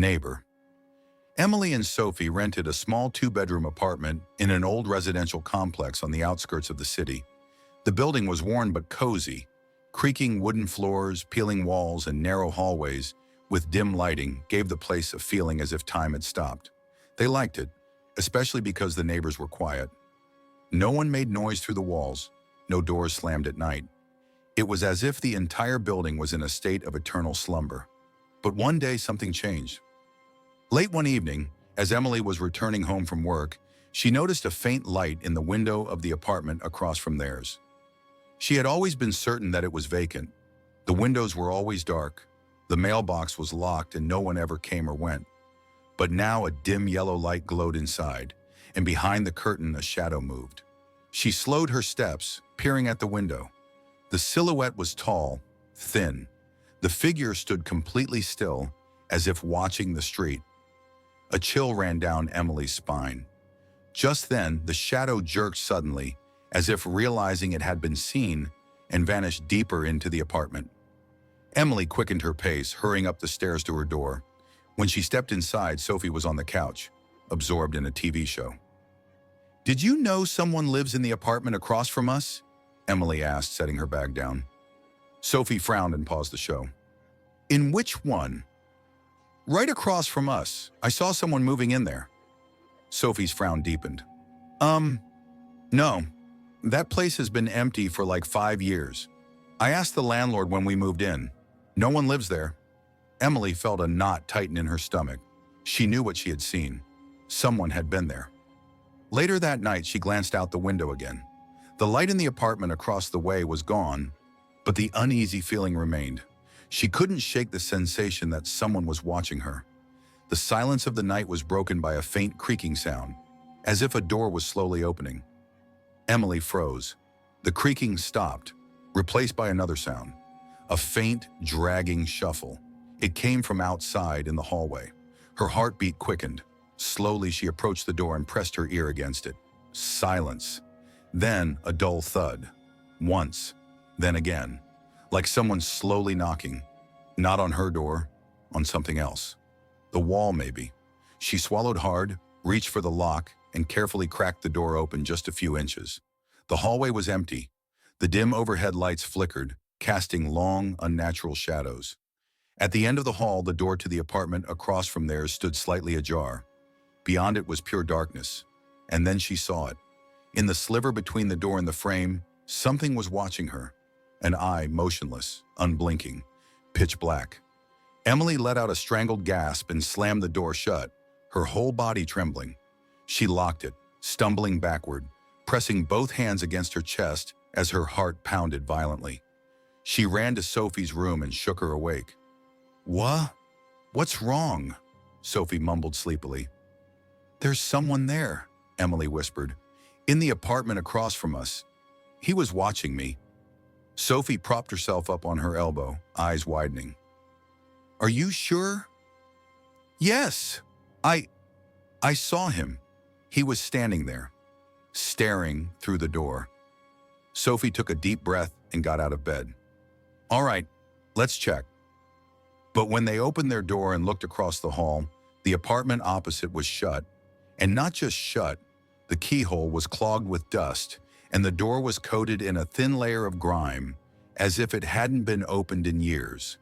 Neighbor. Emily and Sophie rented a small two-bedroom apartment in an old residential complex on the outskirts of the city. The building was worn but cozy, creaking wooden floors, peeling walls, and narrow hallways with dim lighting gave the place a feeling as if time had stopped. They liked it, especially because the neighbors were quiet. No one made noise through the walls, no doors slammed at night. It was as if the entire building was in a state of eternal slumber. But one day something changed. Late one evening, as Emily was returning home from work, she noticed a faint light in the window of the apartment across from theirs. She had always been certain that it was vacant. The windows were always dark, the mailbox was locked, and no one ever came or went. But now a dim yellow light glowed inside, and behind the curtain a shadow moved. She slowed her steps, peering at the window. The silhouette was tall, thin. The figure stood completely still, as if watching the street. A chill ran down Emily's spine. Just then, the shadow jerked suddenly, as if realizing it had been seen, and vanished deeper into the apartment. Emily quickened her pace, hurrying up the stairs to her door. When she stepped inside, Sophie was on the couch, absorbed in a TV show. "Did you know someone lives in the apartment across from us?" Emily asked, setting her bag down. Sophie frowned and paused the show. "In which one?" "Right across from us. I saw someone moving in there." Sophie's frown deepened. No. That place has been empty for like 5 years. I asked the landlord when we moved in. No one lives there." Emily felt a knot tighten in her stomach. She knew what she had seen. Someone had been there. Later that night, she glanced out the window again. The light in the apartment across the way was gone, but the uneasy feeling remained. She couldn't shake the sensation that someone was watching her. The silence of the night was broken by a faint creaking sound, as if a door was slowly opening. Emily froze. The creaking stopped, replaced by another sound, a faint, dragging shuffle. It came from outside in the hallway. Her heartbeat quickened. Slowly, she approached the door and pressed her ear against it. Silence. Then a dull thud. Once, then again, like someone slowly knocking. Not on her door, on something else. The wall, maybe. She swallowed hard, reached for the lock, and carefully cracked the door open just a few inches. The hallway was empty. The dim overhead lights flickered, casting long, unnatural shadows. At the end of the hall, the door to the apartment across from theirs stood slightly ajar. Beyond it was pure darkness. And then she saw it. In the sliver between the door and the frame, something was watching her. An eye, motionless, unblinking, pitch black. Emily let out a strangled gasp and slammed the door shut, her whole body trembling. She locked it, stumbling backward, pressing both hands against her chest as her heart pounded violently. She ran to Sophie's room and shook her awake. "What? What's wrong?" Sophie mumbled sleepily. "There's someone there," Emily whispered. "In the apartment across from us. He was watching me." Sophie propped herself up on her elbow, eyes widening. "Are you sure?" "Yes. I saw him. He was standing there, staring through the door." Sophie took a deep breath and got out of bed. "All right, let's check." But when they opened their door and looked across the hall, the apartment opposite was shut. And not just shut, the keyhole was clogged with dust, and the door was coated in a thin layer of grime, as if it hadn't been opened in years.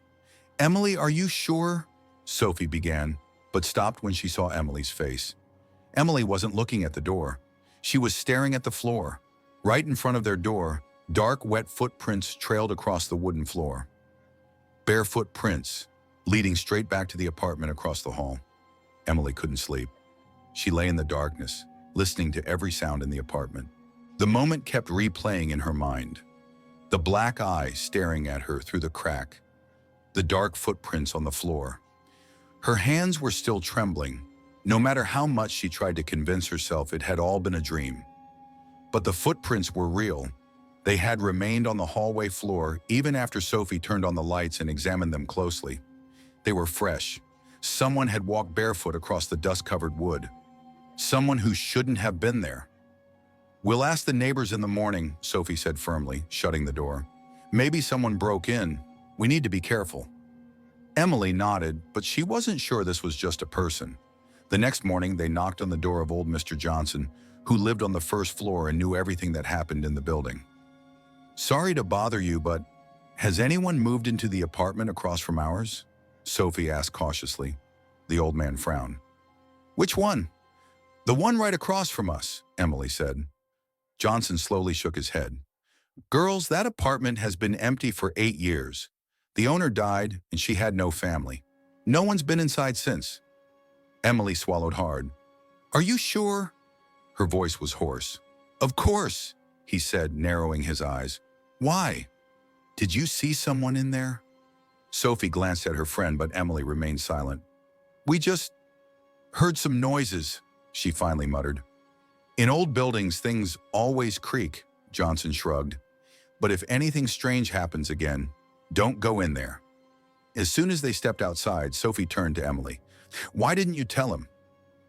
"Emily, are you sure?" Sophie began, but stopped when she saw Emily's face. Emily wasn't looking at the door. She was staring at the floor. Right in front of their door, dark, wet footprints trailed across the wooden floor. Barefoot prints, leading straight back to the apartment across the hall. Emily couldn't sleep. She lay in the darkness, listening to every sound in the apartment. The moment kept replaying in her mind. The black eye staring at her through the crack. The dark footprints on the floor. Her hands were still trembling, no matter how much she tried to convince herself it had all been a dream. But the footprints were real. They had remained on the hallway floor even after Sophie turned on the lights and examined them closely. They were fresh. Someone had walked barefoot across the dust-covered wood. Someone who shouldn't have been there. "We'll ask the neighbors in the morning," Sophie said firmly, shutting the door. "Maybe someone broke in. We need to be careful." Emily nodded, but she wasn't sure this was just a person. The next morning, they knocked on the door of old Mr. Johnson, who lived on the first floor and knew everything that happened in the building. "Sorry to bother you, but has anyone moved into the apartment across from ours?" Sophie asked cautiously. The old man frowned. "Which one?" "The one right across from us," Emily said. Johnson slowly shook his head. "Girls, that apartment has been empty for 8 years. The owner died, and she had no family. No one's been inside since." Emily swallowed hard. "Are you sure?" Her voice was hoarse. "Of course," he said, narrowing his eyes. "Why? Did you see someone in there?" Sophie glanced at her friend, but Emily remained silent. "We just heard some noises," she finally muttered. "In old buildings, things always creak," Johnson shrugged. "But if anything strange happens again, don't go in there." As soon as they stepped outside, Sophie turned to Emily. "Why didn't you tell him?"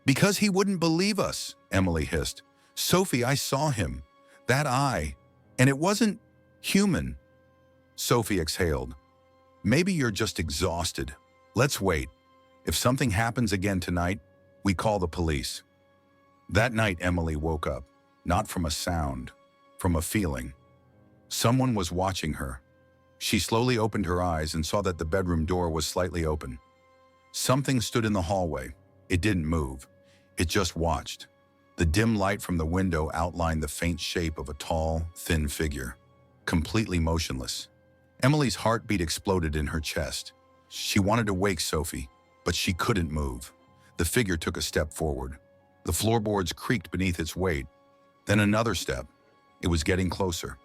"Because he wouldn't believe us," Emily hissed. "Sophie, I saw him. That eye. And it wasn't human." Sophie exhaled. "Maybe you're just exhausted. Let's wait. If something happens again tonight, we call the police." That night, Emily woke up, not from a sound, from a feeling. Someone was watching her. She slowly opened her eyes and saw that the bedroom door was slightly open. Something stood in the hallway. It didn't move. It just watched. The dim light from the window outlined the faint shape of a tall, thin figure, completely motionless. Emily's heartbeat exploded in her chest. She wanted to wake Sophie, but she couldn't move. The figure took a step forward. The floorboards creaked beneath its weight. Then another step. It was getting closer.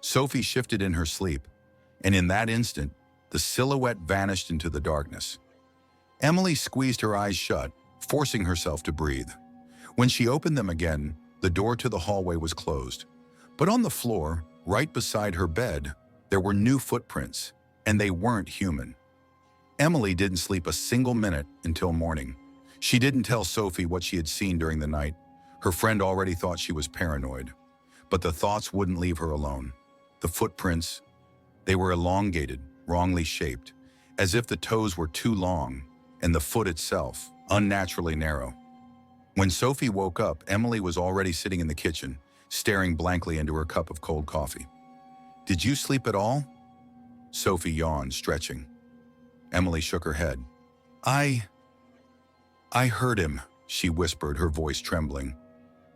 Sophie shifted in her sleep, and in that instant, the silhouette vanished into the darkness. Emily squeezed her eyes shut, forcing herself to breathe. When she opened them again, the door to the hallway was closed. But on the floor, right beside her bed, there were new footprints, and they weren't human. Emily didn't sleep a single minute until morning. She didn't tell Sophie what she had seen during the night. Her friend already thought she was paranoid. But the thoughts wouldn't leave her alone. The footprints, they were elongated, wrongly shaped, as if the toes were too long, and the foot itself, unnaturally narrow. When Sophie woke up, Emily was already sitting in the kitchen, staring blankly into her cup of cold coffee. "Did you sleep at all?" Sophie yawned, stretching. Emily shook her head. I heard him," she whispered, her voice trembling.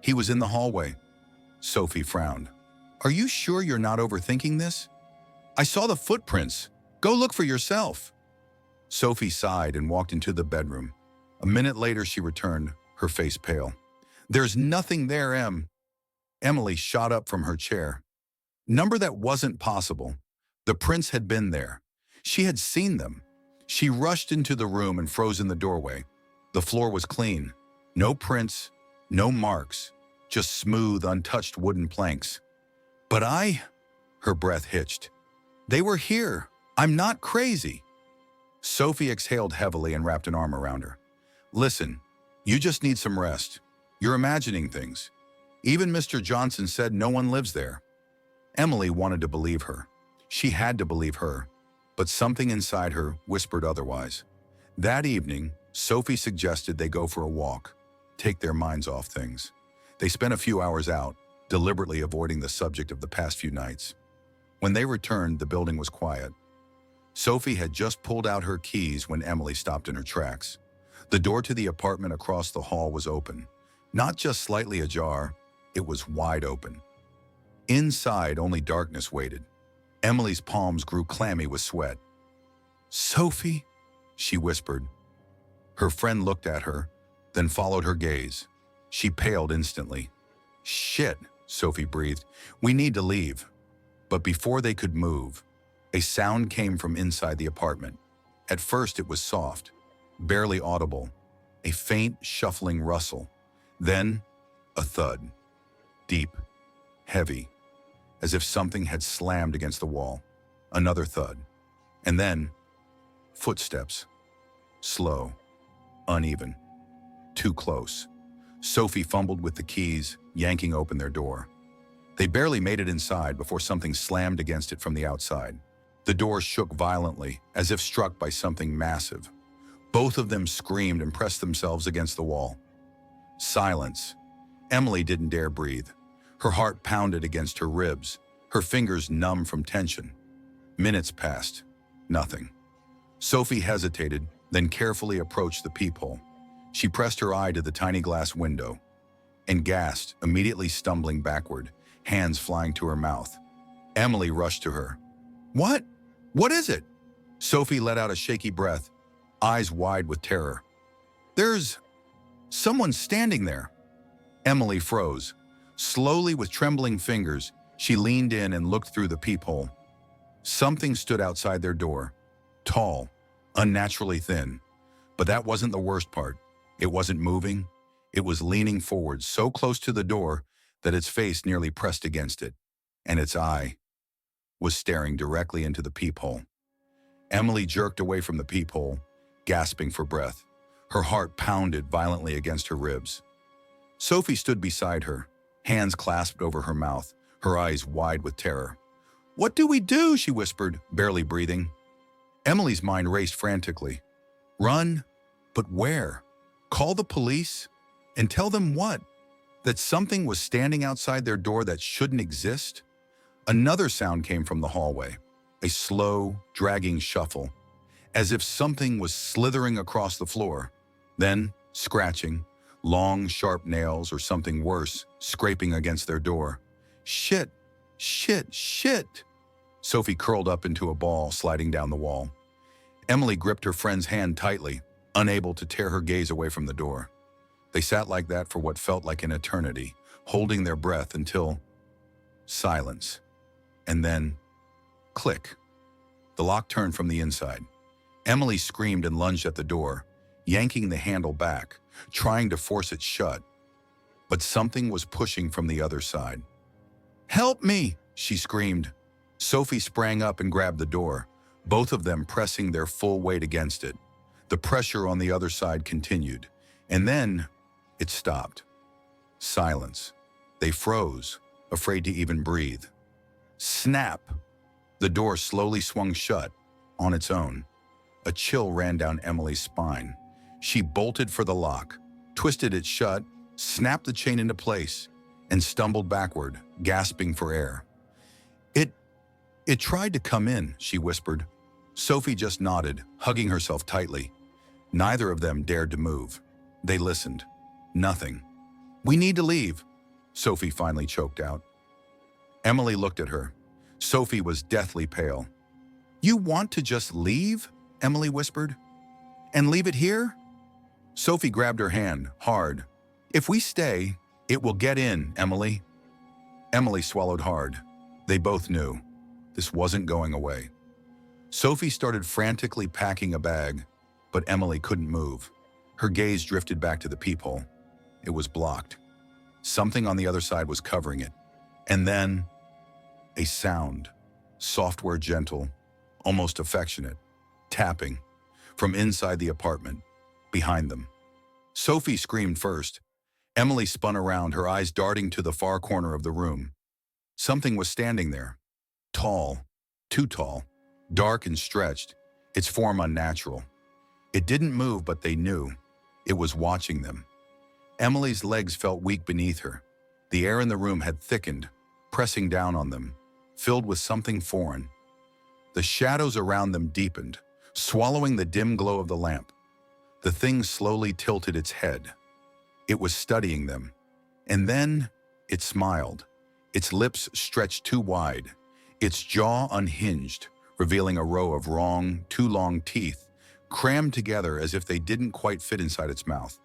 "He was in the hallway." Sophie frowned. "Are you sure you're not overthinking this? I saw the footprints. Go look for yourself." Sophie sighed and walked into the bedroom. A minute later, she returned, her face pale. "There's nothing there, Em." Emily shot up from her chair. Number that wasn't possible. The prints had been there. She had seen them. She rushed into the room and froze in the doorway. The floor was clean. No prints, no marks, just smooth, untouched wooden planks. "But her breath hitched. "They were here. I'm not crazy." Sophie exhaled heavily and wrapped an arm around her. "Listen, you just need some rest. You're imagining things. Even Mr. Johnson said no one lives there." Emily wanted to believe her. She had to believe her, but something inside her whispered otherwise. That evening, Sophie suggested they go for a walk, take their minds off things. They spent a few hours out, deliberately avoiding the subject of the past few nights. When they returned, the building was quiet. Sophie had just pulled out her keys when Emily stopped in her tracks. The door to the apartment across the hall was open. Not just slightly ajar, it was wide open. Inside, only darkness waited. Emily's palms grew clammy with sweat. "Sophie," she whispered. Her friend looked at her, then followed her gaze. She paled instantly. "Shit," Sophie breathed. "We need to leave." But before they could move, a sound came from inside the apartment. At first it was soft, barely audible, a faint shuffling rustle. Then, a thud. Deep, heavy, as if something had slammed against the wall. Another thud. And then, footsteps. Slow, uneven, too close. Sophie fumbled with the keys, yanking open their door. They barely made it inside before something slammed against it from the outside. The door shook violently, as if struck by something massive. Both of them screamed and pressed themselves against the wall. Silence. Emily didn't dare breathe. Her heart pounded against her ribs, her fingers numb from tension. Minutes passed. Nothing. Sophie hesitated, then carefully approached the peephole. She pressed her eye to the tiny glass window and gasped, immediately stumbling backward, hands flying to her mouth. Emily rushed to her. "What? What is it?" Sophie let out a shaky breath, eyes wide with terror. "There's someone standing there." Emily froze. Slowly, with trembling fingers, she leaned in and looked through the peephole. Something stood outside their door, tall, unnaturally thin. But that wasn't the worst part. It wasn't moving. It was leaning forward so close to the door that its face nearly pressed against it, and its eye was staring directly into the peephole. Emily jerked away from the peephole, gasping for breath. Her heart pounded violently against her ribs. Sophie stood beside her, hands clasped over her mouth, her eyes wide with terror. "What do we do?" she whispered, barely breathing. Emily's mind raced frantically. Run? But where? Call the police? And tell them what? That something was standing outside their door that shouldn't exist? Another sound came from the hallway, a slow, dragging shuffle, as if something was slithering across the floor. Then, scratching, long, sharp nails or something worse, scraping against their door. Shit! Shit! Shit! Sophie curled up into a ball, sliding down the wall. Emily gripped her friend's hand tightly, unable to tear her gaze away from the door. They sat like that for what felt like an eternity, holding their breath until silence. And then, click. The lock turned from the inside. Emily screamed and lunged at the door, yanking the handle back, trying to force it shut. But something was pushing from the other side. "Help me!" she screamed. Sophie sprang up and grabbed the door, both of them pressing their full weight against it. The pressure on the other side continued, and then it stopped. Silence. They froze, afraid to even breathe. Snap! The door slowly swung shut, on its own. A chill ran down Emily's spine. She bolted for the lock, twisted it shut, snapped the chain into place, and stumbled backward, gasping for air. It tried to come in," she whispered. Sophie just nodded, hugging herself tightly. Neither of them dared to move. They listened. Nothing. "We need to leave," Sophie finally choked out. Emily looked at her. Sophie was deathly pale. "You want to just leave?" Emily whispered. "And leave it here?" Sophie grabbed her hand, hard. "If we stay, it will get in, Emily." Emily swallowed hard. They both knew. This wasn't going away. Sophie started frantically packing a bag, but Emily couldn't move. Her gaze drifted back to the peephole. It was blocked. Something on the other side was covering it. And then, a sound, software gentle, almost affectionate, tapping, from inside the apartment, behind them. Sophie screamed first. Emily spun around, her eyes darting to the far corner of the room. Something was standing there. Tall, too tall, dark and stretched, its form unnatural. It didn't move, but they knew. It was watching them. Emily's legs felt weak beneath her. The air in the room had thickened, pressing down on them, filled with something foreign. The shadows around them deepened, swallowing the dim glow of the lamp. The thing slowly tilted its head. It was studying them. And then it smiled, its lips stretched too wide, its jaw unhinged, revealing a row of too long teeth, crammed together as if they didn't quite fit inside its mouth.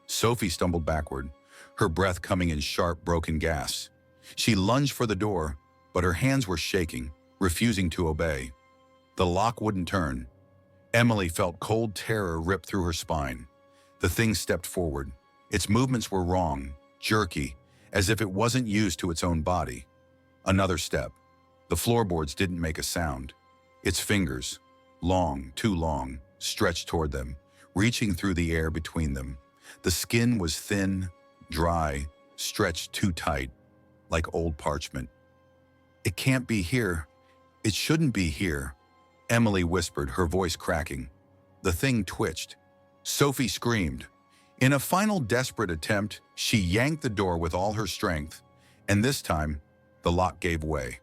Sophie stumbled backward, her breath coming in sharp, broken gasps. She lunged for the door, but her hands were shaking, refusing to obey. The lock wouldn't turn. Emily felt cold terror rip through her spine. The thing stepped forward. Its movements were wrong, jerky, as if it wasn't used to its own body. Another step. The floorboards didn't make a sound. Its fingers, long, too long, stretched toward them, reaching through the air between them. The skin was thin, dry, stretched too tight, like old parchment. "It can't be here. It shouldn't be here, Emily whispered, her voice cracking. The thing twitched. Sophie screamed. In a final desperate attempt, she yanked the door with all her strength, and this time, the lock gave way.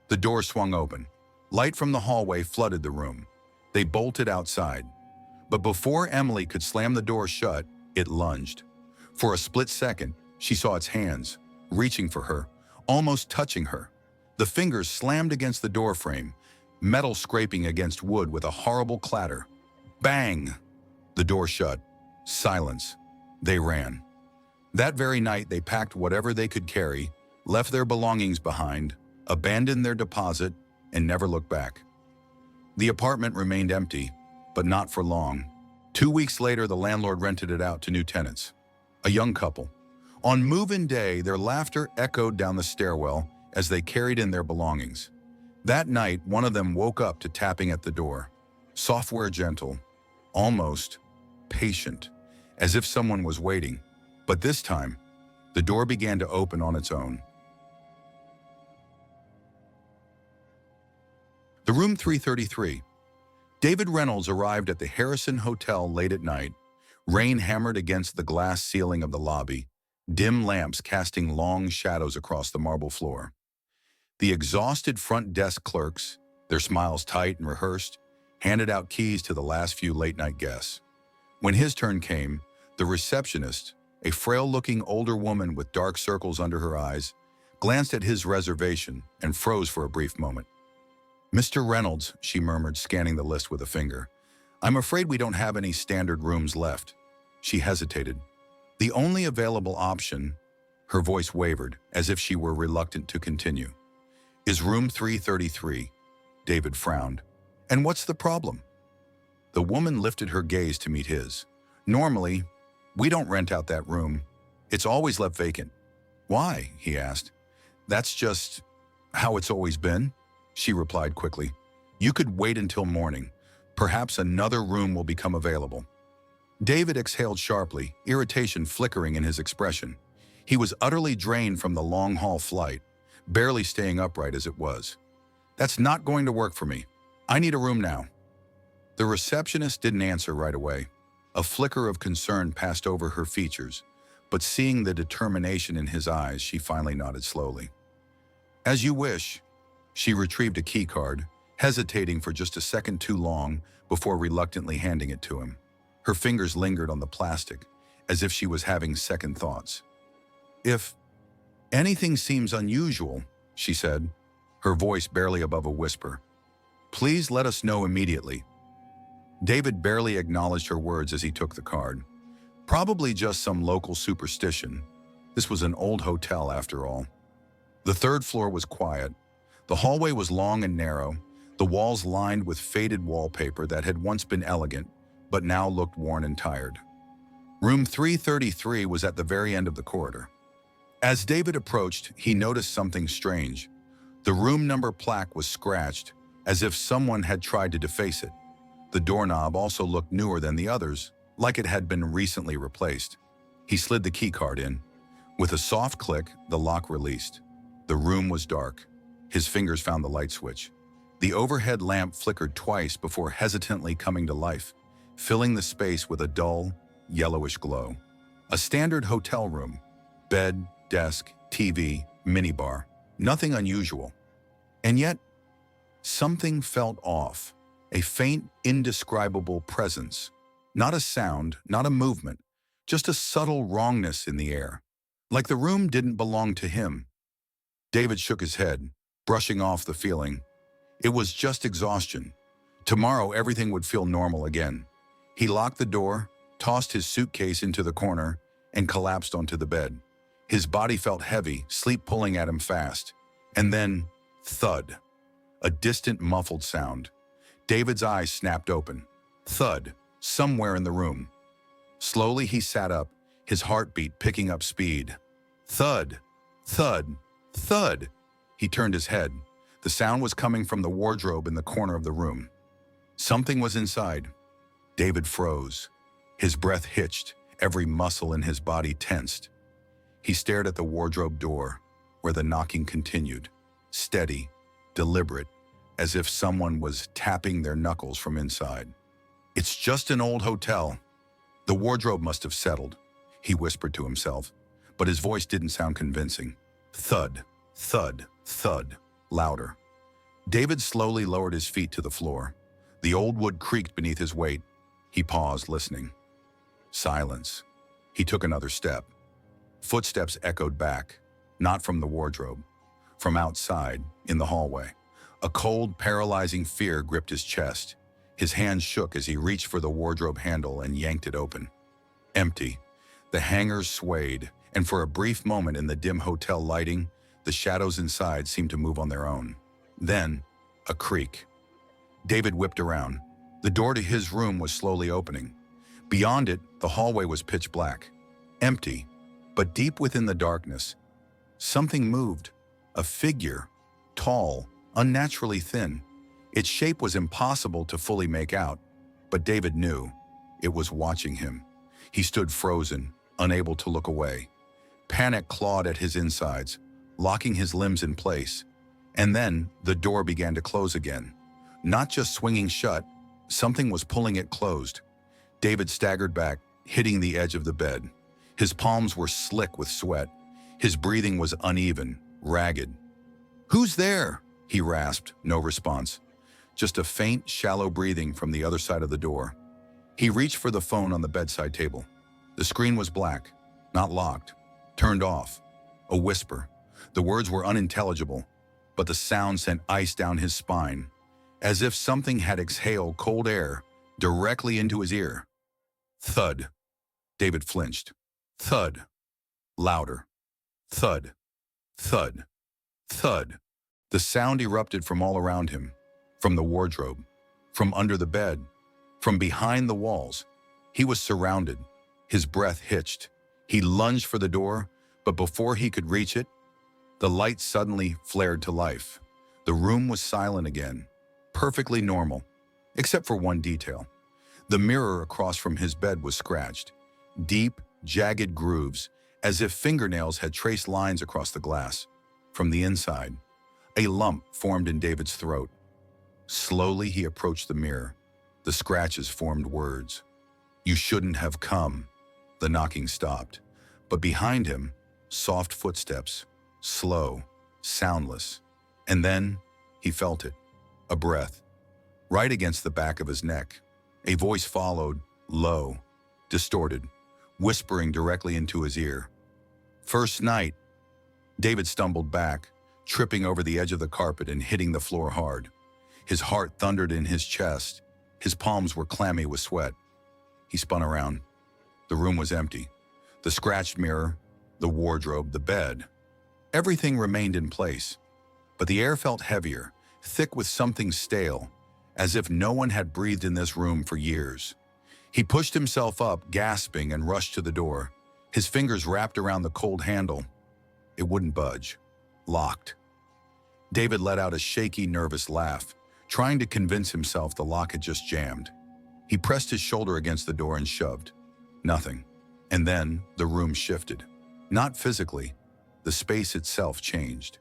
The door swung open. Light from the hallway flooded the room. They bolted outside. But before Emily could slam the door shut, it lunged. For a split second, she saw its hands, reaching for her, almost touching her. The fingers slammed against the doorframe, metal scraping against wood with a horrible clatter. Bang! The door shut. Silence. They ran. That very night, they packed whatever they could carry, left their belongings behind, abandoned their deposit, and never looked back. The apartment remained empty, but not for long. 2 weeks later, the landlord rented it out to new tenants, a young couple. On move-in day, their laughter echoed down the stairwell as they carried in their belongings. That night, one of them woke up to tapping at the door. Software gentle, almost patient, as if someone was waiting. But this time, the door began to open on its own. The room 333. David Reynolds arrived at the Harrison Hotel late at night. Rain hammered against the glass ceiling of the lobby, dim lamps casting long shadows across the marble floor. The exhausted front desk clerks, their smiles tight and rehearsed, handed out keys to the last few late-night guests. When his turn came, the receptionist, a frail-looking older woman with dark circles under her eyes, glanced at his reservation and froze for a brief moment. "Mr. Reynolds," she murmured, scanning the list with a finger. "I'm afraid we don't have any standard rooms left." She hesitated. "The only available option," her voice wavered, as if she were reluctant to continue, "is room 333. David frowned. "And what's the problem?" The woman lifted her gaze to meet his. "Normally, we don't rent out that room. It's always left vacant." "Why?" he asked. "That's just how it's always been," she replied quickly. "You could wait until morning. Perhaps another room will become available." David exhaled sharply, irritation flickering in his expression. He was utterly drained from the long-haul flight, barely staying upright as it was. "That's not going to work for me. I need a room now." The receptionist didn't answer right away. A flicker of concern passed over her features, but seeing the determination in his eyes, she finally nodded slowly. "As you wish." She retrieved a key card, hesitating for just a second too long before reluctantly handing it to him. Her fingers lingered on the plastic, as if she was having second thoughts. "If anything seems unusual," she said, her voice barely above a whisper, "please let us know immediately." David barely acknowledged her words as he took the card. Probably just some local superstition. This was an old hotel after all. The third floor was quiet. The hallway was long and narrow, the walls lined with faded wallpaper that had once been elegant, but now looked worn and tired. Room 333 was at the very end of the corridor. As David approached, he noticed something strange. The room number plaque was scratched, as if someone had tried to deface it. The doorknob also looked newer than the others, like it had been recently replaced. He slid the keycard in. With a soft click, the lock released. The room was dark. His fingers found the light switch. The overhead lamp flickered twice before hesitantly coming to life, filling the space with a dull, yellowish glow. A standard hotel room. Bed, desk, TV, minibar. Nothing unusual. And yet, something felt off. A faint, indescribable presence. Not a sound, not a movement, just a subtle wrongness in the air. Like the room didn't belong to him. David shook his head, brushing off the feeling. It was just exhaustion. Tomorrow, everything would feel normal again. He locked the door, tossed his suitcase into the corner, and collapsed onto the bed. His body felt heavy, sleep pulling at him fast. And then, thud. A distant, muffled sound. David's eyes snapped open. Thud, somewhere in the room. Slowly he sat up, his heartbeat picking up speed. Thud, thud, thud. He turned his head. The sound was coming from the wardrobe in the corner of the room. Something was inside. David froze. His breath hitched, every muscle in his body tensed. He stared at the wardrobe door, where the knocking continued. Steady, deliberate, as if someone was tapping their knuckles from inside. "It's just an old hotel. The wardrobe must have settled," he whispered to himself, but his voice didn't sound convincing. Thud, thud, thud, louder. David slowly lowered his feet to the floor. The old wood creaked beneath his weight. He paused, listening. Silence. He took another step. Footsteps echoed back, not from the wardrobe, from outside, in the hallway. A cold, paralyzing fear gripped his chest. His hands shook as he reached for the wardrobe handle and yanked it open. Empty. The hangers swayed, and for a brief moment in the dim hotel lighting, the shadows inside seemed to move on their own. Then, a creak. David whipped around. The door to his room was slowly opening. Beyond it, the hallway was pitch black. Empty, but deep within the darkness, something moved. A figure, tall, unnaturally thin. Its shape was impossible to fully make out, but David knew it was watching him. He stood frozen, unable to look away. Panic clawed at his insides, locking his limbs in place. And then the door began to close again. Not just swinging shut, something was pulling it closed. David staggered back, hitting the edge of the bed. His palms were slick with sweat. His breathing was uneven, ragged. "Who's there?" he rasped, no response. Just a faint, shallow breathing from the other side of the door. He reached for the phone on the bedside table. The screen was black, not locked, turned off. A whisper. The words were unintelligible, but the sound sent ice down his spine, as if something had exhaled cold air directly into his ear. Thud. David flinched. Thud. Louder. Thud. Thud. Thud. The sound erupted from all around him, from the wardrobe, from under the bed, from behind the walls. He was surrounded. His breath hitched. He lunged for the door, but before he could reach it, the light suddenly flared to life. The room was silent again, perfectly normal, except for one detail. The mirror across from his bed was scratched, deep, jagged grooves, as if fingernails had traced lines across the glass. From the inside, a lump formed in David's throat. Slowly he approached the mirror. The scratches formed words. "You shouldn't have come." The knocking stopped, but behind him, soft footsteps, slow, soundless. And then he felt it, a breath, right against the back of his neck. A voice followed, low, distorted, whispering directly into his ear. "First night." David stumbled back, tripping over the edge of the carpet and hitting the floor hard. His heart thundered in his chest. His palms were clammy with sweat. He spun around. The room was empty. The scratched mirror, the wardrobe, the bed. Everything remained in place, but the air felt heavier, thick with something stale, as if no one had breathed in this room for years. He pushed himself up, gasping, and rushed to the door. His fingers wrapped around the cold handle. It wouldn't budge. Locked. David let out a shaky, nervous laugh, trying to convince himself the lock had just jammed. He pressed his shoulder against the door and shoved. Nothing. And then the room shifted. Not physically. The space itself changed.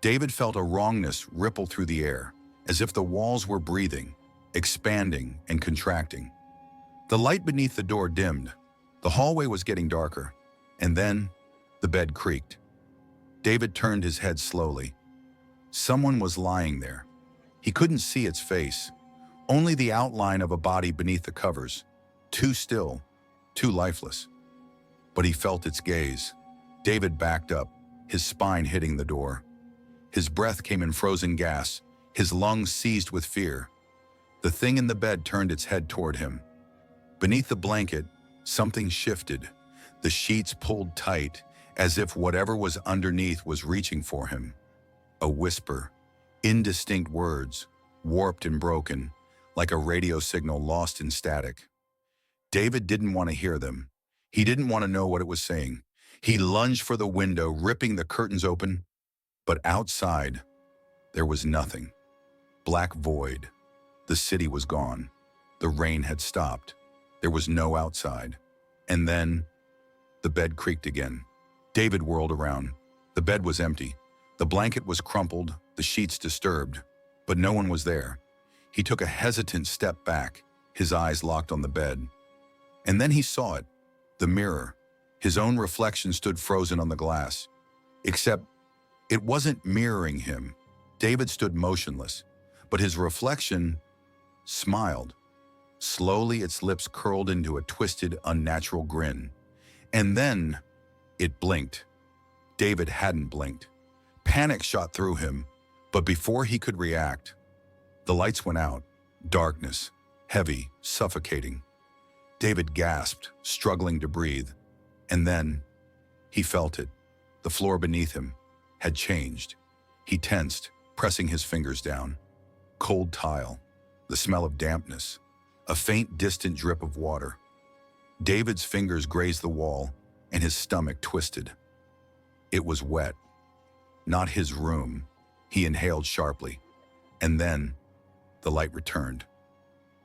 David felt a wrongness ripple through the air, as if the walls were breathing, expanding and contracting. The light beneath the door dimmed. The hallway was getting darker. And then the bed creaked. David turned his head slowly. Someone was lying there. He couldn't see its face, only the outline of a body beneath the covers, too still, too lifeless. But he felt its gaze. David backed up, his spine hitting the door. His breath came in frozen gas, his lungs seized with fear. The thing in the bed turned its head toward him. Beneath the blanket, something shifted. The sheets pulled tight, as if whatever was underneath was reaching for him. A whisper, indistinct words, warped and broken, like a radio signal lost in static. David didn't want to hear them. He didn't want to know what it was saying. He lunged for the window, ripping the curtains open. But outside, there was nothing. Black void. The city was gone. The rain had stopped. There was no outside. And then, the bed creaked again. David whirled around. The bed was empty. The blanket was crumpled, the sheets disturbed. but no one was there. He took a hesitant step back, his eyes locked on the bed. And then he saw it, the mirror. His own reflection stood frozen on the glass. Except it wasn't mirroring him. David stood motionless, but his reflection smiled. Slowly, its lips curled into a twisted, unnatural grin. And then it blinked. David hadn't blinked. Panic shot through him, but before he could react, the lights went out. Darkness, heavy, suffocating. David gasped, struggling to breathe. And then he felt it. The floor beneath him had changed. He tensed, pressing his fingers down. Cold tile, the smell of dampness, a faint, distant drip of water. David's fingers grazed the wall, and his stomach twisted. It was wet. Not his room. He inhaled sharply. And then the light returned.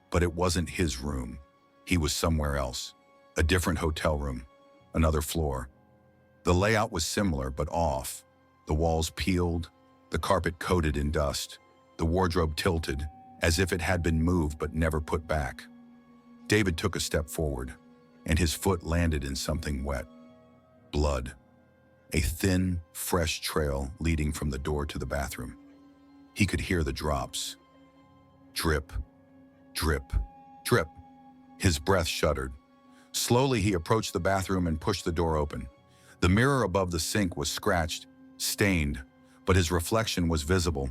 But it wasn't his room. He was somewhere else. A different hotel room. Another floor. The layout was similar but off. The walls peeled, the carpet coated in dust, the wardrobe tilted, as if it had been moved but never put back. David took a step forward, and his foot landed in something wet. Blood. A thin, fresh trail leading from the door to the bathroom. He could hear the drops. Drip, drip, drip. His breath shuddered. Slowly, he approached the bathroom and pushed the door open. The mirror above the sink was scratched, stained, but his reflection was visible,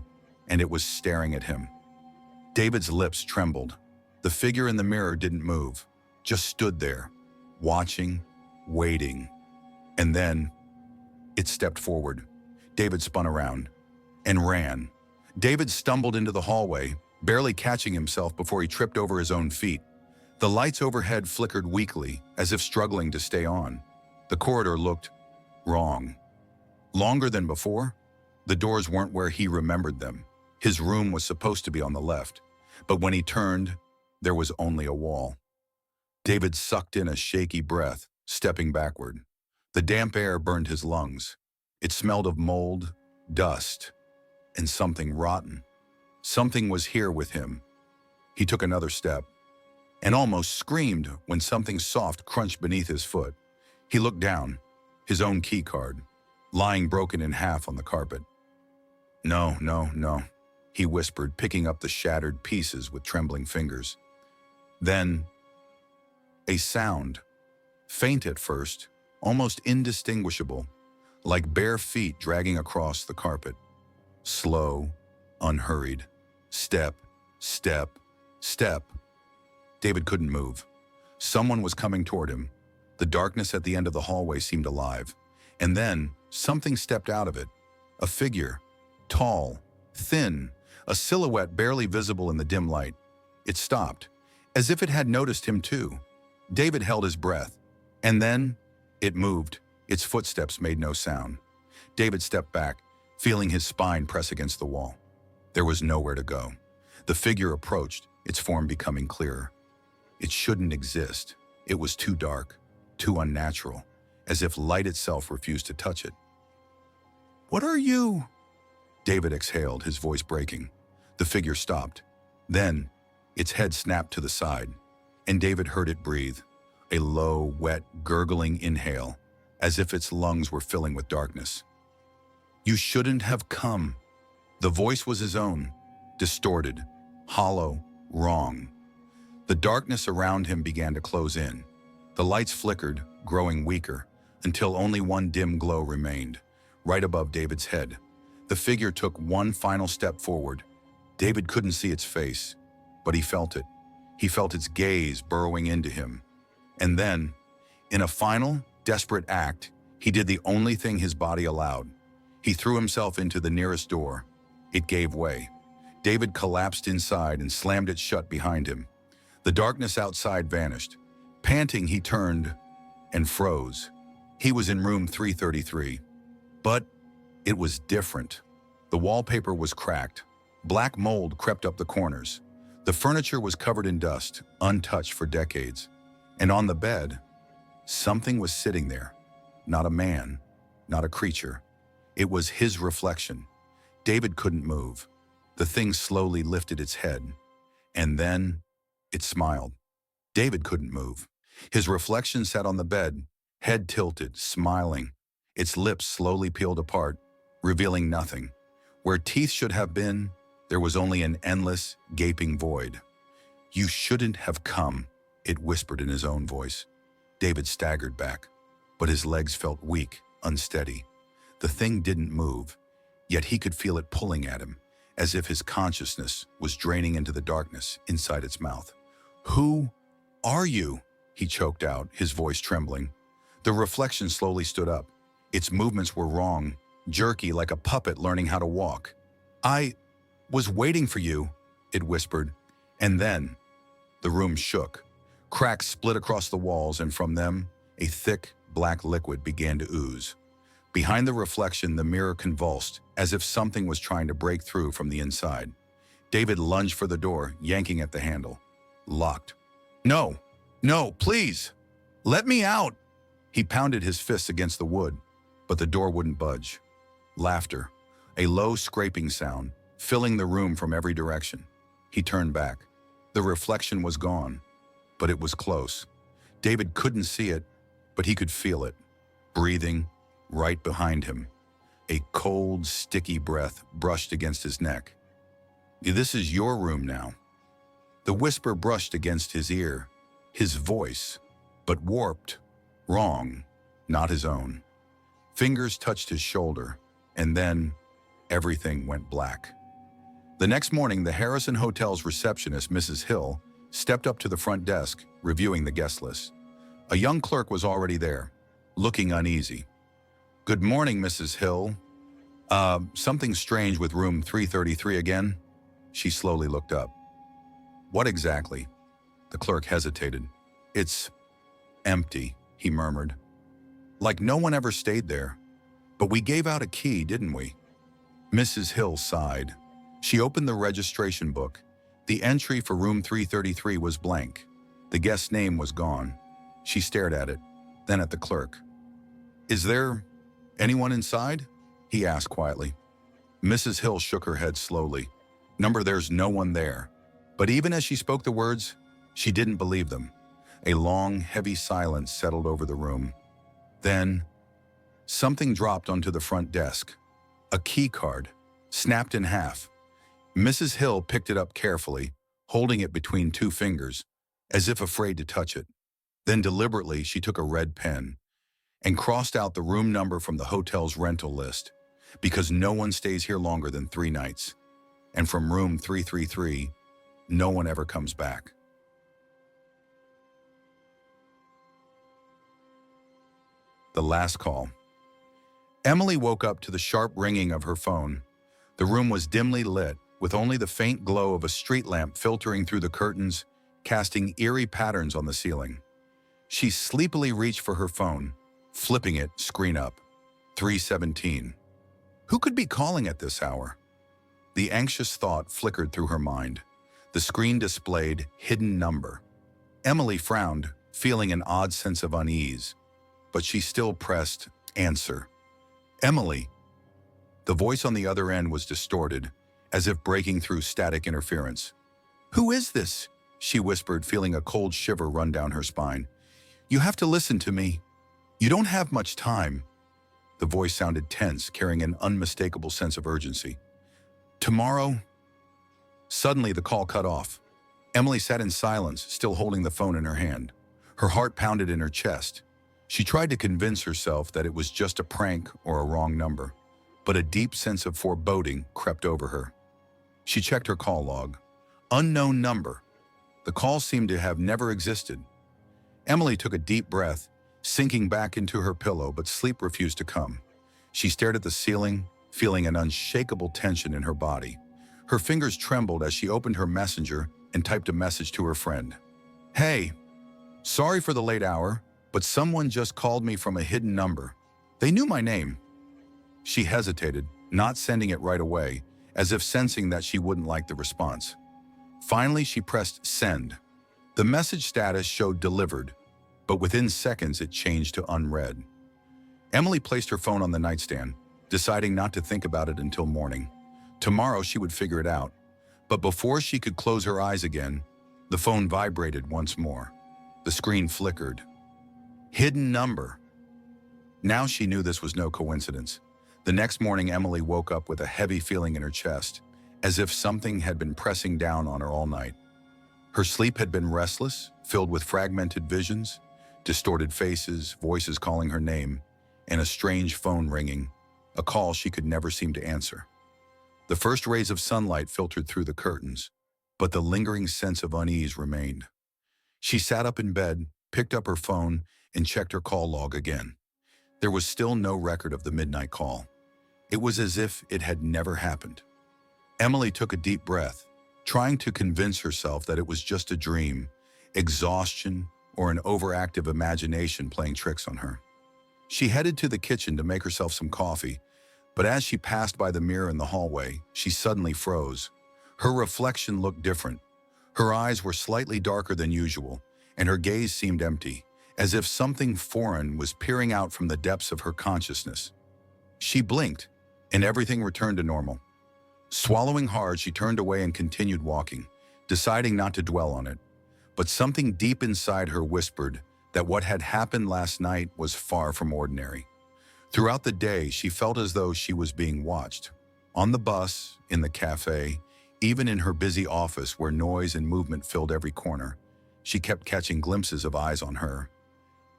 and it was staring at him. David's lips trembled. The figure in the mirror didn't move, just stood there, watching, waiting. And then it stepped forward. David spun around and ran. David stumbled into the hallway, barely catching himself before he tripped over his own feet. The lights overhead flickered weakly, as if struggling to stay on. The corridor looked wrong. Longer than before, the doors weren't where he remembered them. His room was supposed to be on the left, but when he turned, there was only a wall. David sucked in a shaky breath, stepping backward. The damp air burned his lungs. It smelled of mold, dust, and something rotten. Something was here with him. He took another step and almost screamed when something soft crunched beneath his foot. He looked down, his own key card, lying broken in half on the carpet. No, no, no, he whispered, picking up the shattered pieces with trembling fingers. Then, a sound, faint at first, almost indistinguishable, like bare feet dragging across the carpet. Slow, unhurried. Step, step, step. David couldn't move. Someone was coming toward him. The darkness at the end of the hallway seemed alive. And then, something stepped out of it. A figure, tall, thin, a silhouette barely visible in the dim light. It stopped, as if it had noticed him too. David held his breath. And then, it moved. Its footsteps made no sound. David stepped back, feeling his spine press against the wall. There was nowhere to go. The figure approached, its form becoming clearer. It shouldn't exist. It was too dark, too unnatural, as if light itself refused to touch it. "What are you?" David exhaled, his voice breaking. The figure stopped. Then, its head snapped to the side, and David heard it breathe, a low, wet, gurgling inhale, as if its lungs were filling with darkness. "You shouldn't have come." The voice was his own, distorted, hollow, wrong. The darkness around him began to close in. The lights flickered, growing weaker, until only one dim glow remained, right above David's head. The figure took one final step forward. David couldn't see its face, but he felt it. He felt its gaze burrowing into him. And then, in a final, desperate act, he did the only thing his body allowed. He threw himself into the nearest door. It gave way. David collapsed inside and slammed it shut behind him. The darkness outside vanished. Panting, he turned and froze. He was in room 333. But it was different. The wallpaper was cracked. Black mold crept up the corners. The furniture was covered in dust, untouched for decades. And on the bed, something was sitting there. Not a man, not a creature. It was his reflection. David couldn't move. The thing slowly lifted its head, and then it smiled. David couldn't move. His reflection sat on the bed, head tilted, smiling. Its lips slowly peeled apart, revealing nothing. Where teeth should have been, there was only an endless, gaping void. "You shouldn't have come," it whispered in his own voice. David staggered back, but his legs felt weak, unsteady. The thing didn't move, yet he could feel it pulling at him, as if his consciousness was draining into the darkness inside its mouth. "Who are you?" he choked out, his voice trembling. The reflection slowly stood up. Its movements were wrong, jerky like a puppet learning how to walk. "I was waiting for you," it whispered. And then the room shook. Cracks split across the walls, and from them, a thick, black liquid began to ooze. Behind the reflection, the mirror convulsed, as if something was trying to break through from the inside. David lunged for the door, yanking at the handle. Locked. "No, no, please, let me out!" He pounded his fists against the wood, but the door wouldn't budge. Laughter, a low scraping sound, filling the room from every direction. He turned back. The reflection was gone, but it was close. David couldn't see it, but he could feel it, breathing right behind him. A cold, sticky breath brushed against his neck. "This is your room now." The whisper brushed against his ear, his voice, but warped, wrong, not his own. Fingers touched his shoulder, and then everything went black. The next morning, the Harrison Hotel's receptionist, Mrs. Hill, stepped up to the front desk, reviewing the guest list. A young clerk was already there, looking uneasy. "Good morning, Mrs. Hill. Something strange with room 333 again?" She slowly looked up. "What exactly?" The clerk hesitated. "It's empty," he murmured. "Like no one ever stayed there. But we gave out a key, didn't we?" Mrs. Hill sighed. She opened the registration book. The entry for room 333 was blank. The guest's name was gone. She stared at it, then at the clerk. "Is there anyone inside?" he asked quietly. Mrs. Hill shook her head slowly. There's no one there." But even as she spoke the words, she didn't believe them. A long, heavy silence settled over the room. Then, something dropped onto the front desk. A key card, snapped in half. Mrs. Hill picked it up carefully, holding it between two fingers, as if afraid to touch it. Then deliberately, she took a red pen and crossed out the room number from the hotel's rental list, because no one stays here longer than 3 nights. And from room 333, no one ever comes back. The last call. Emily woke up to the sharp ringing of her phone. The room was dimly lit, with only the faint glow of a street lamp filtering through the curtains, casting eerie patterns on the ceiling. She sleepily reached for her phone, flipping it screen up. 317. Who could be calling at this hour? The anxious thought flickered through her mind. The screen displayed hidden number. Emily frowned, feeling an odd sense of unease, but she still pressed answer. "Emily." The voice on the other end was distorted, as if breaking through static interference. "Who is this?" she whispered, feeling a cold shiver run down her spine. "You have to listen to me. You don't have much time." The voice sounded tense, carrying an unmistakable sense of urgency. "Tomorrow?" Suddenly, the call cut off. Emily sat in silence, still holding the phone in her hand. Her heart pounded in her chest. She tried to convince herself that it was just a prank or a wrong number, but a deep sense of foreboding crept over her. She checked her call log. Unknown number. The call seemed to have never existed. Emily took a deep breath, sinking back into her pillow, but sleep refused to come. She stared at the ceiling, feeling an unshakable tension in her body. Her fingers trembled as she opened her messenger and typed a message to her friend. "Hey, sorry for the late hour, but someone just called me from a hidden number. They knew my name." She hesitated, not sending it right away, as if sensing that she wouldn't like the response. Finally, she pressed send. The message status showed delivered, but within seconds it changed to unread. Emily placed her phone on the nightstand, deciding not to think about it until morning. Tomorrow she would figure it out. But before she could close her eyes again, the phone vibrated once more. The screen flickered. Hidden number. Now she knew this was no coincidence. The next morning, Emily woke up with a heavy feeling in her chest, as if something had been pressing down on her all night. Her sleep had been restless, filled with fragmented visions, distorted faces, voices calling her name, and a strange phone ringing, a call she could never seem to answer. The first rays of sunlight filtered through the curtains, but the lingering sense of unease remained. She sat up in bed, picked up her phone, and checked her call log again. There was still no record of the midnight call. It was as if it had never happened. Emily took a deep breath, trying to convince herself that it was just a dream, exhaustion, or an overactive imagination playing tricks on her. She headed to the kitchen to make herself some coffee, but as she passed by the mirror in the hallway, she suddenly froze. Her reflection looked different. Her eyes were slightly darker than usual, and her gaze seemed empty, as if something foreign was peering out from the depths of her consciousness. She blinked, and everything returned to normal. Swallowing hard, she turned away and continued walking, deciding not to dwell on it. But something deep inside her whispered that what had happened last night was far from ordinary. Throughout the day, she felt as though she was being watched. On the bus, in the cafe, even in her busy office where noise and movement filled every corner, she kept catching glimpses of eyes on her.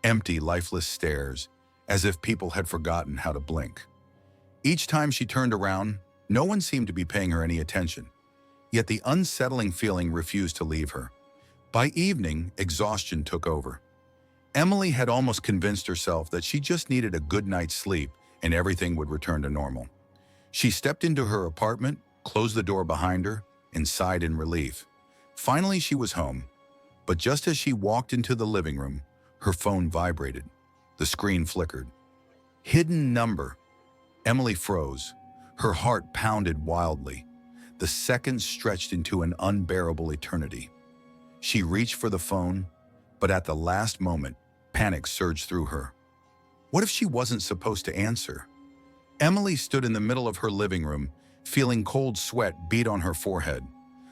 Empty, lifeless stares, as if people had forgotten how to blink. Each time she turned around, no one seemed to be paying her any attention. Yet the unsettling feeling refused to leave her. By evening, exhaustion took over. Emily had almost convinced herself that she just needed a good night's sleep and everything would return to normal. She stepped into her apartment, closed the door behind her, and sighed in relief. Finally, she was home. But just as she walked into the living room, her phone vibrated. The screen flickered. Hidden number. Emily froze. Her heart pounded wildly. The seconds stretched into an unbearable eternity. She reached for the phone, but at the last moment, panic surged through her. What if she wasn't supposed to answer? Emily stood in the middle of her living room, feeling cold sweat bead on her forehead.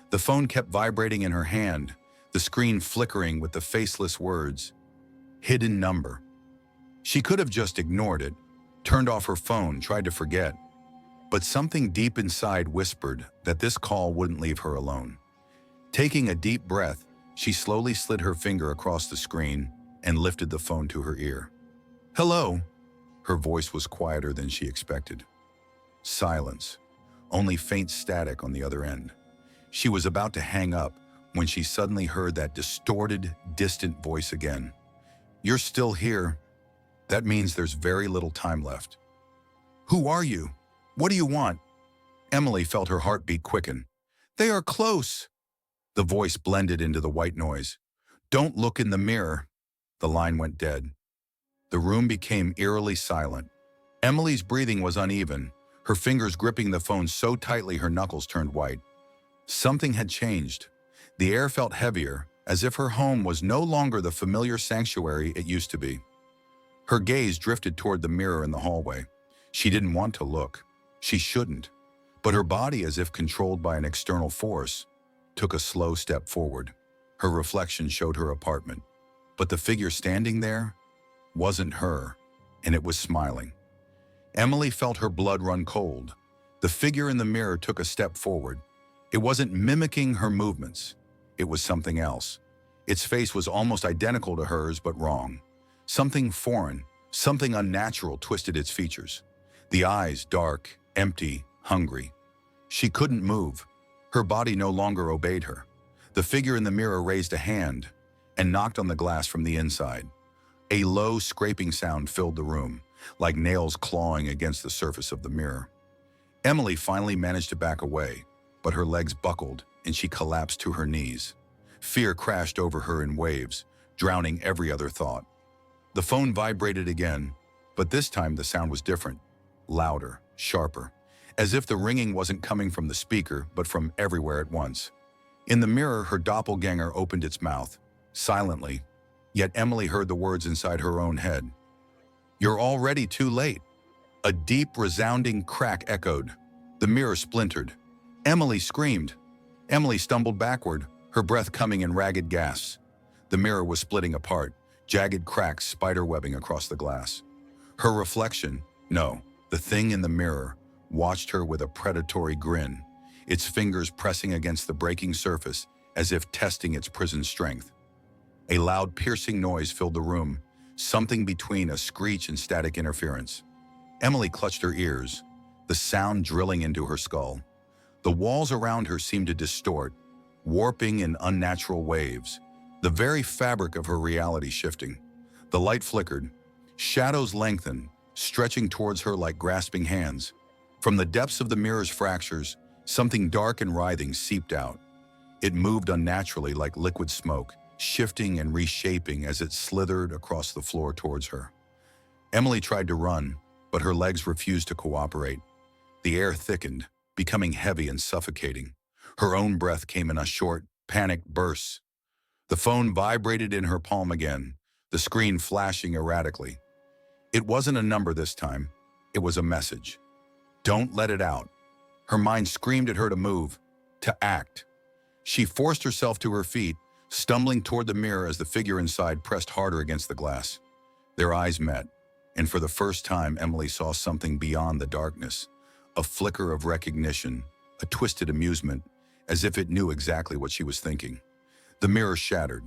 The phone kept vibrating in her hand, the screen flickering with the faceless words, "Hidden number." She could have just ignored it, turned off her phone, tried to forget. But something deep inside whispered that this call wouldn't leave her alone. Taking a deep breath, she slowly slid her finger across the screen and lifted the phone to her ear. "Hello." Her voice was quieter than she expected. Silence, only faint static on the other end. She was about to hang up when she suddenly heard that distorted, distant voice again. "You're still here. That means there's very little time left." "Who are you? What do you want?" Emily felt her heartbeat quicken. "They are close." The voice blended into the white noise. "Don't look in the mirror." The line went dead. The room became eerily silent. Emily's breathing was uneven, her fingers gripping the phone so tightly her knuckles turned white. Something had changed. The air felt heavier, as if her home was no longer the familiar sanctuary it used to be. Her gaze drifted toward the mirror in the hallway. She didn't want to look. She shouldn't. But her body, as if controlled by an external force, took a slow step forward. Her reflection showed her apartment. But the figure standing there wasn't her, and it was smiling. Emily felt her blood run cold. The figure in the mirror took a step forward. It wasn't mimicking her movements. It was something else. Its face was almost identical to hers, but wrong. Something foreign, something unnatural twisted its features. The eyes dark, empty, hungry. She couldn't move. Her body no longer obeyed her. The figure in the mirror raised a hand and knocked on the glass from the inside. A low scraping sound filled the room, like nails clawing against the surface of the mirror. Emily finally managed to back away, but her legs buckled and she collapsed to her knees. Fear crashed over her in waves, drowning every other thought. The phone vibrated again, but this time the sound was different, louder, sharper, as if the ringing wasn't coming from the speaker, but from everywhere at once. In the mirror, her doppelganger opened its mouth, silently, yet Emily heard the words inside her own head. "You're already too late." A deep, resounding crack echoed. The mirror splintered. Emily screamed. Emily stumbled backward, her breath coming in ragged gasps. The mirror was splitting apart, jagged cracks spiderwebbing across the glass. Her reflection, no, the thing in the mirror, watched her with a predatory grin, its fingers pressing against the breaking surface as if testing its prison strength. A loud, piercing noise filled the room, something between a screech and static interference. Emily clutched her ears, the sound drilling into her skull. The walls around her seemed to distort, warping in unnatural waves, the very fabric of her reality shifting. The light flickered, shadows lengthened, stretching towards her like grasping hands. From the depths of the mirror's fractures, something dark and writhing seeped out. It moved unnaturally like liquid smoke, shifting and reshaping as it slithered across the floor towards her. Emily tried to run, but her legs refused to cooperate. The air thickened, becoming heavy and suffocating. Her own breath came in a short, panicked bursts. The phone vibrated in her palm again, the screen flashing erratically. It wasn't a number this time. It was a message. Don't let it out. Her mind screamed at her to move, to act. She forced herself to her feet, stumbling toward the mirror as the figure inside pressed harder against the glass. Their eyes met, and for the first time, Emily saw something beyond the darkness. A flicker of recognition, a twisted amusement, as if it knew exactly what she was thinking. The mirror shattered.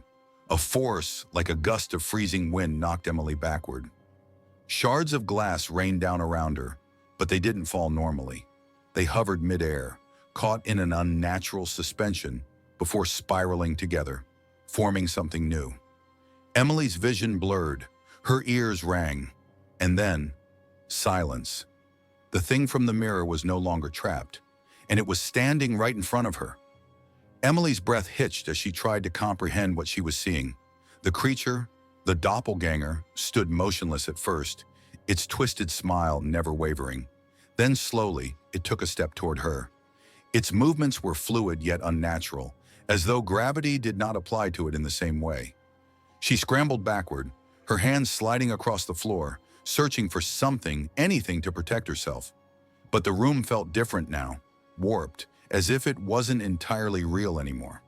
A force, like a gust of freezing wind, knocked Emily backward. Shards of glass rained down around her, but they didn't fall normally. They hovered midair, caught in an unnatural suspension, before spiraling together, forming something new. Emily's vision blurred, her ears rang, and then, silence. The thing from the mirror was no longer trapped, and it was standing right in front of her. Emily's breath hitched as she tried to comprehend what she was seeing. The creature, the doppelganger, stood motionless at first, its twisted smile never wavering. Then slowly, it took a step toward her. Its movements were fluid yet unnatural, as though gravity did not apply to it in the same way. She scrambled backward, her hands sliding across the floor, searching for something, anything to protect herself. But the room felt different now, warped, as if it wasn't entirely real anymore.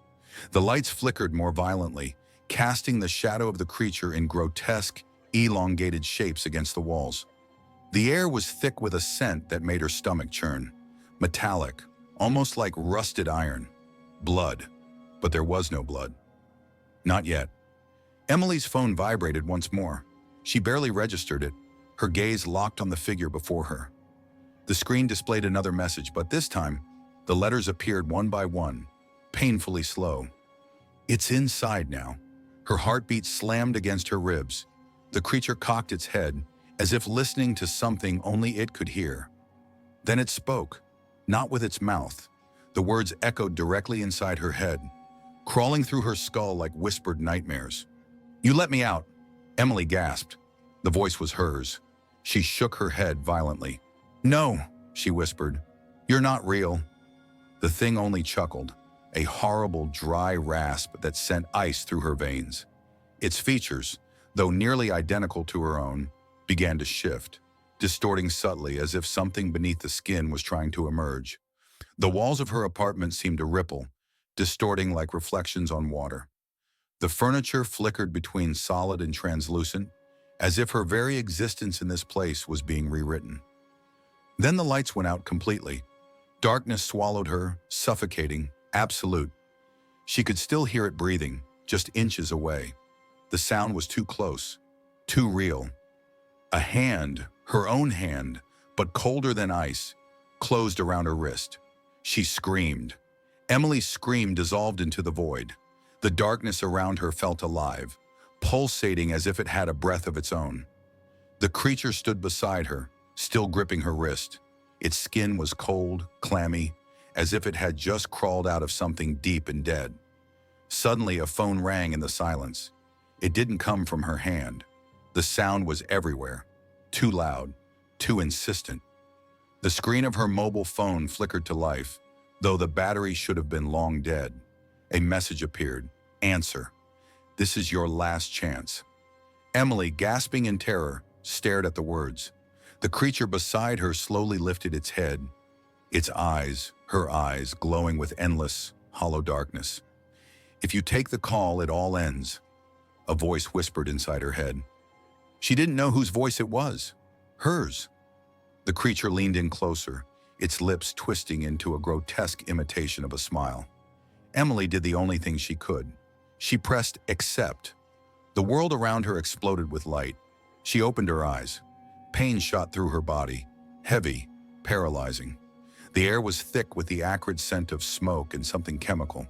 The lights flickered more violently, casting the shadow of the creature in grotesque, elongated shapes against the walls. The air was thick with a scent that made her stomach churn. Metallic, almost like rusted iron. Blood. But there was no blood. Not yet. Emily's phone vibrated once more. She barely registered it, her gaze locked on the figure before her. The screen displayed another message, but this time, the letters appeared one by one, painfully slow. It's inside now. Her heartbeat slammed against her ribs. The creature cocked its head, as if listening to something only it could hear. Then it spoke, not with its mouth. The words echoed directly inside her head, crawling through her skull like whispered nightmares. "You let me out," Emily gasped. The voice was hers. She shook her head violently. "No," she whispered. "You're not real." The thing only chuckled, a horrible dry rasp that sent ice through her veins. Its features, though nearly identical to her own, began to shift, distorting subtly as if something beneath the skin was trying to emerge. The walls of her apartment seemed to ripple, distorting like reflections on water. The furniture flickered between solid and translucent, as if her very existence in this place was being rewritten. Then the lights went out completely. Darkness swallowed her, suffocating, absolute. She could still hear it breathing, just inches away. The sound was too close, too real. A hand, her own hand, but colder than ice, closed around her wrist. She screamed. Emily's scream dissolved into the void. The darkness around her felt alive, pulsating as if it had a breath of its own. The creature stood beside her, still gripping her wrist. Its skin was cold, clammy, as if it had just crawled out of something deep and dead. Suddenly, a phone rang in the silence. It didn't come from her hand. The sound was everywhere, too loud, too insistent. The screen of her mobile phone flickered to life, though the battery should have been long dead. A message appeared. "Answer. This is your last chance." Emily, gasping in terror, stared at the words. The creature beside her slowly lifted its head. its eyes, her eyes, glowing with endless, hollow darkness. "If you take the call, it all ends," a voice whispered inside her head. She didn't know whose voice it was. Hers. The creature leaned in closer, its lips twisting into a grotesque imitation of a smile. Emily did the only thing she could. She pressed accept. The world around her exploded with light. She opened her eyes. Pain shot through her body, heavy, paralyzing. The air was thick with the acrid scent of smoke and something chemical.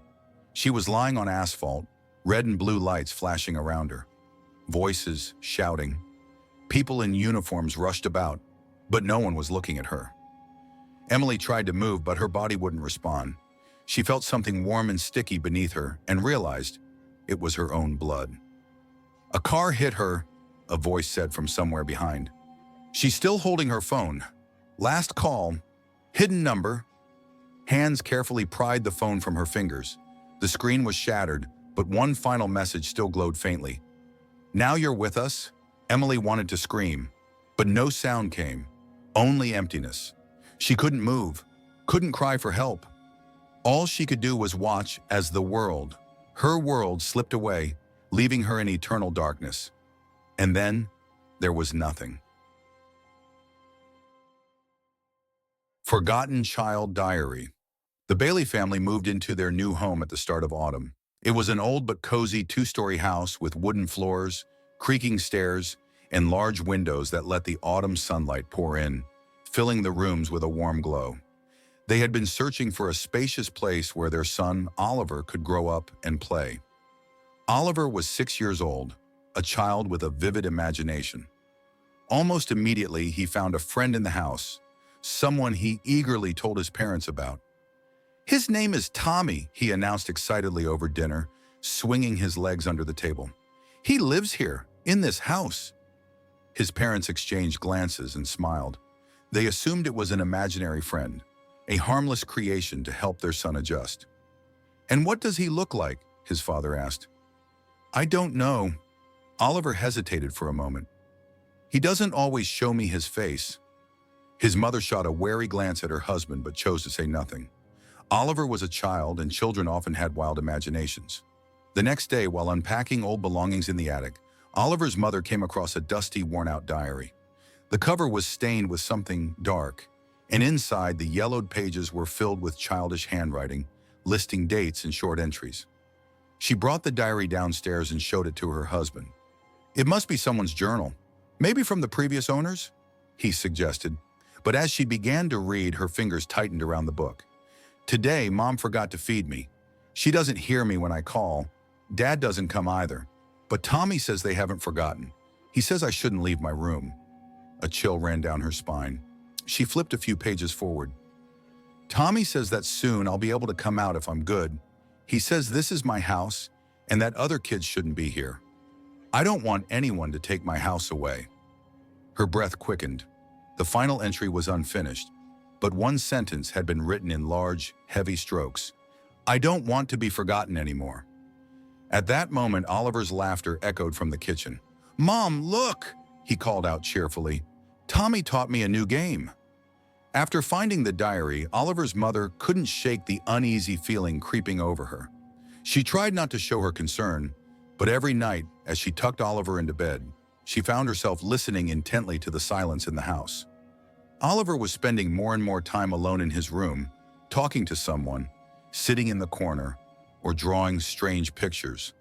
She was lying on asphalt, red and blue lights flashing around her. Voices shouting. People in uniforms rushed about, but no one was looking at her. Emily tried to move, but her body wouldn't respond. She felt something warm and sticky beneath her and realized it was her own blood. "A car hit her," a voice said from somewhere behind. She's still holding her phone. Last call, hidden number. Hands carefully pried the phone from her fingers. The screen was shattered, but one final message still glowed faintly. "Now you're with us?" Emily wanted to scream, but no sound came, only emptiness. She couldn't move, couldn't cry for help. All she could do was watch as the world, her world, slipped away, leaving her in eternal darkness. And then there was nothing. Forgotten Child Diary. The Bailey family moved into their new home at the start of autumn. It was an old but cozy two-story house with wooden floors, creaking stairs, and large windows that let the autumn sunlight pour in, filling the rooms with a warm glow. They had been searching for a spacious place where their son, Oliver, could grow up and play. Oliver was 6 years old, a child with a vivid imagination. Almost immediately, he found a friend in the house, someone he eagerly told his parents about. "His name is Tommy," he announced excitedly over dinner, swinging his legs under the table. "He lives here, in this house." His parents exchanged glances and smiled. They assumed it was an imaginary friend, a harmless creation to help their son adjust. "And what does he look like?" his father asked. "I don't know." Oliver hesitated for a moment. "He doesn't always show me his face." His mother shot a wary glance at her husband but chose to say nothing. Oliver was a child, and children often had wild imaginations. The next day, while unpacking old belongings in the attic, Oliver's mother came across a dusty, worn-out diary. The cover was stained with something dark, and inside, the yellowed pages were filled with childish handwriting, listing dates and short entries. She brought the diary downstairs and showed it to her husband. "It must be someone's journal. Maybe from the previous owners?" he suggested. But as she began to read, her fingers tightened around the book. "Today, Mom forgot to feed me. She doesn't hear me when I call. Dad doesn't come either. But Tommy says they haven't forgotten. He says I shouldn't leave my room." A chill ran down her spine. She flipped a few pages forward. "Tommy says that soon I'll be able to come out if I'm good. He says this is my house and that other kids shouldn't be here. I don't want anyone to take my house away." Her breath quickened. The final entry was unfinished, but one sentence had been written in large, heavy strokes. "I don't want to be forgotten anymore." At that moment, Oliver's laughter echoed from the kitchen. "Mom, look!" he called out cheerfully. "Tommy taught me a new game." After finding the diary, Oliver's mother couldn't shake the uneasy feeling creeping over her. She tried not to show her concern, but every night, as she tucked Oliver into bed, she found herself listening intently to the silence in the house. Oliver was spending more and more time alone in his room, talking to someone, sitting in the corner, or drawing strange pictures.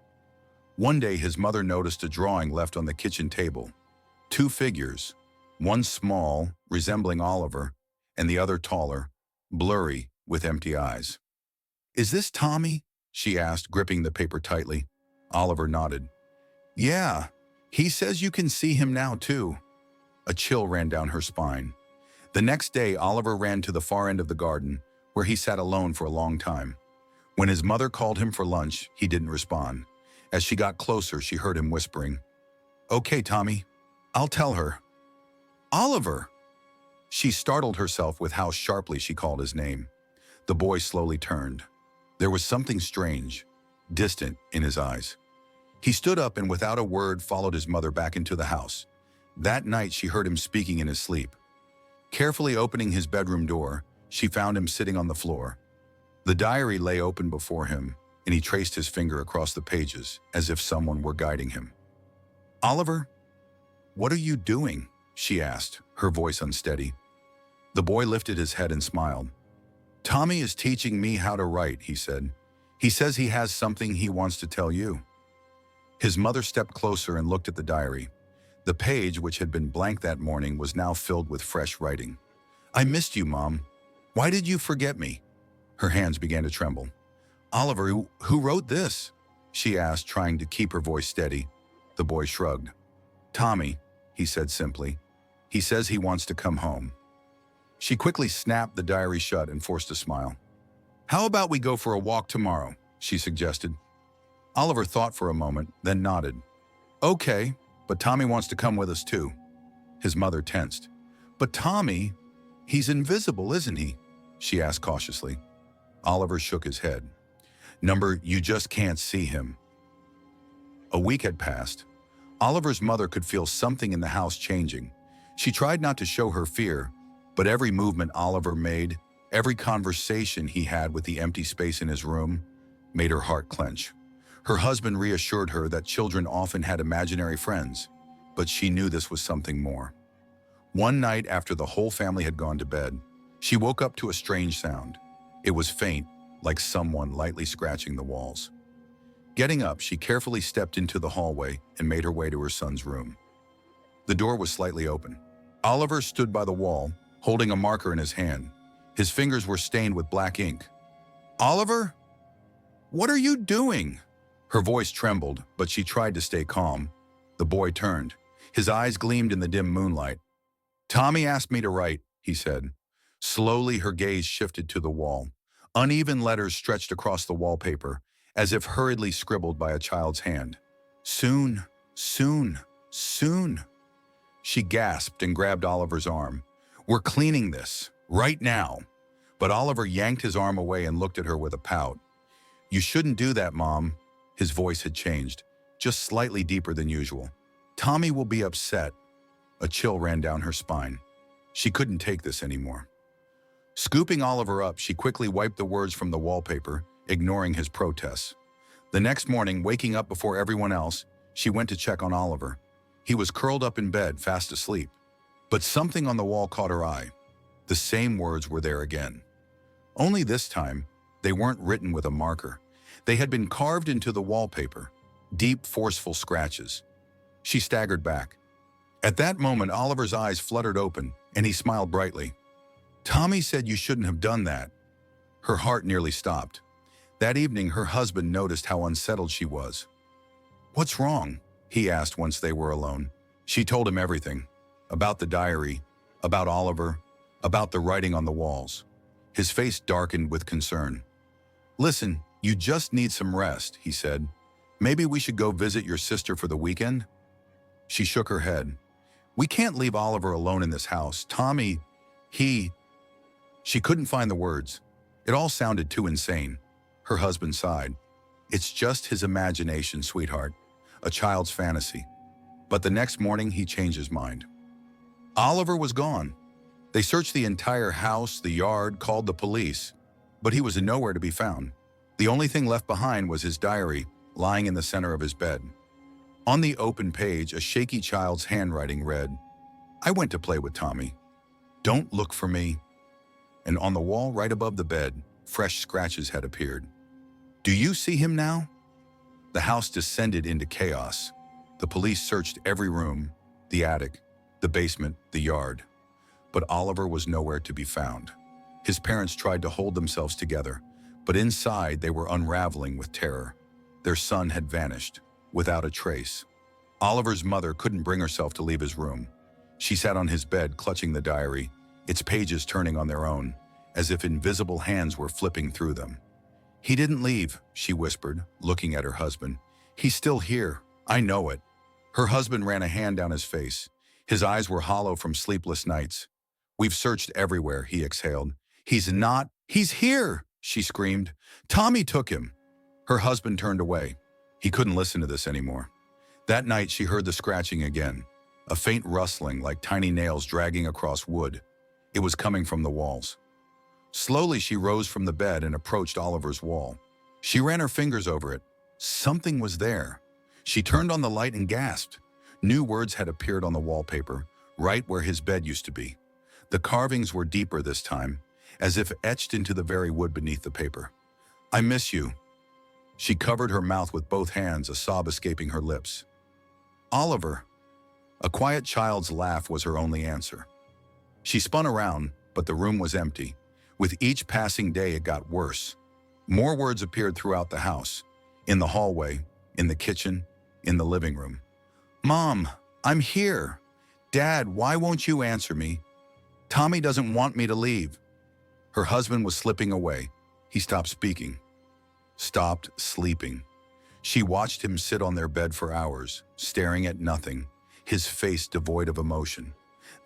One day, his mother noticed a drawing left on the kitchen table. Two figures, one small, resembling Oliver, and the other taller, blurry, with empty eyes. "Is this Tommy?" she asked, gripping the paper tightly. Oliver nodded. "Yeah, he says you can see him now, too." A chill ran down her spine. The next day, Oliver ran to the far end of the garden, where he sat alone for a long time. When his mother called him for lunch, he didn't respond. As she got closer, she heard him whispering, "Okay, Tommy, I'll tell her." "Oliver!" She startled herself with how sharply she called his name. The boy slowly turned. There was something strange, distant in his eyes. He stood up and without a word followed his mother back into the house. That night, she heard him speaking in his sleep. Carefully opening his bedroom door, she found him sitting on the floor. The diary lay open before him, and he traced his finger across the pages as if someone were guiding him. "Oliver, what are you doing?" she asked, her voice unsteady. The boy lifted his head and smiled. "Tommy is teaching me how to write," he said. "He says he has something he wants to tell you." His mother stepped closer and looked at the diary. The page, which had been blank that morning, was now filled with fresh writing. "I missed you, Mom. Why did you forget me?" Her hands began to tremble. "Oliver, who wrote this?" she asked, trying to keep her voice steady. The boy shrugged. "Tommy," he said simply. "He says he wants to come home." She quickly snapped the diary shut and forced a smile. "How about we go for a walk tomorrow?" she suggested. Oliver thought for a moment, then nodded. "Okay, but Tommy wants to come with us too." His mother tensed. "But Tommy, he's invisible, isn't he?" she asked cautiously. Oliver shook his head. You just can't see him." A week had passed. Oliver's mother could feel something in the house changing. She tried not to show her fear, but every movement Oliver made, every conversation he had with the empty space in his room, made her heart clench. Her husband reassured her that children often had imaginary friends, but she knew this was something more. One night after the whole family had gone to bed, she woke up to a strange sound. It was faint, like someone lightly scratching the walls. Getting up, she carefully stepped into the hallway and made her way to her son's room. The door was slightly open. Oliver stood by the wall, holding a marker in his hand. His fingers were stained with black ink. "Oliver? What are you doing?" Her voice trembled, but she tried to stay calm. The boy turned. His eyes gleamed in the dim moonlight. "Tommy asked me to write," he said. Slowly, her gaze shifted to the wall. Uneven letters stretched across the wallpaper, as if hurriedly scribbled by a child's hand. "Soon, soon, soon." She gasped and grabbed Oliver's arm. "We're cleaning this, right now." But Oliver yanked his arm away and looked at her with a pout. "You shouldn't do that, Mom." His voice had changed, just slightly deeper than usual. "Tommy will be upset." A chill ran down her spine. She couldn't take this anymore. Scooping Oliver up, she quickly wiped the words from the wallpaper, ignoring his protests. The next morning, waking up before everyone else, she went to check on Oliver. He was curled up in bed, fast asleep. But something on the wall caught her eye. The same words were there again. Only this time, they weren't written with a marker. They had been carved into the wallpaper, deep, forceful scratches. She staggered back. At that moment, Oliver's eyes fluttered open, and he smiled brightly. "Tommy said you shouldn't have done that." Her heart nearly stopped. That evening, her husband noticed how unsettled she was. "What's wrong?" he asked once they were alone. She told him everything. About the diary, about Oliver, about the writing on the walls. His face darkened with concern. "Listen, you just need some rest," he said. "Maybe we should go visit your sister for the weekend?" She shook her head. "We can't leave Oliver alone in this house. Tommy, She couldn't find the words. It all sounded too insane. Her husband sighed. "It's just his imagination, sweetheart. A child's fantasy." But the next morning, he changed his mind. Oliver was gone. They searched the entire house, the yard, called the police, but he was nowhere to be found. The only thing left behind was his diary, lying in the center of his bed. On the open page, a shaky child's handwriting read, "I went to play with Tommy. Don't look for me." And on the wall right above the bed, fresh scratches had appeared. "Do you see him now?" The house descended into chaos. The police searched every room, the attic, the basement, the yard. But Oliver was nowhere to be found. His parents tried to hold themselves together, but inside they were unraveling with terror. Their son had vanished, without a trace. Oliver's mother couldn't bring herself to leave his room. She sat on his bed, clutching the diary, its pages turning on their own, as if invisible hands were flipping through them. "He didn't leave," she whispered, looking at her husband. "He's still here. I know it." Her husband ran a hand down his face. His eyes were hollow from sleepless nights. "We've searched everywhere," he exhaled. He's here," she screamed. "Tommy took him." Her husband turned away. He couldn't listen to this anymore. That night, she heard the scratching again, a faint rustling like tiny nails dragging across wood. It was coming from the walls. Slowly, she rose from the bed and approached Oliver's wall. She ran her fingers over it. Something was there. She turned on the light and gasped. New words had appeared on the wallpaper, right where his bed used to be. The carvings were deeper this time, as if etched into the very wood beneath the paper. "I miss you." She covered her mouth with both hands, a sob escaping her lips. "Oliver." A quiet child's laugh was her only answer. She spun around, but the room was empty. With each passing day, it got worse. More words appeared throughout the house, in the hallway, in the kitchen, in the living room. "Mom, I'm here. Dad, why won't you answer me? Tommy doesn't want me to leave." Her husband was slipping away. He stopped speaking. Stopped sleeping. She watched him sit on their bed for hours, staring at nothing, his face devoid of emotion.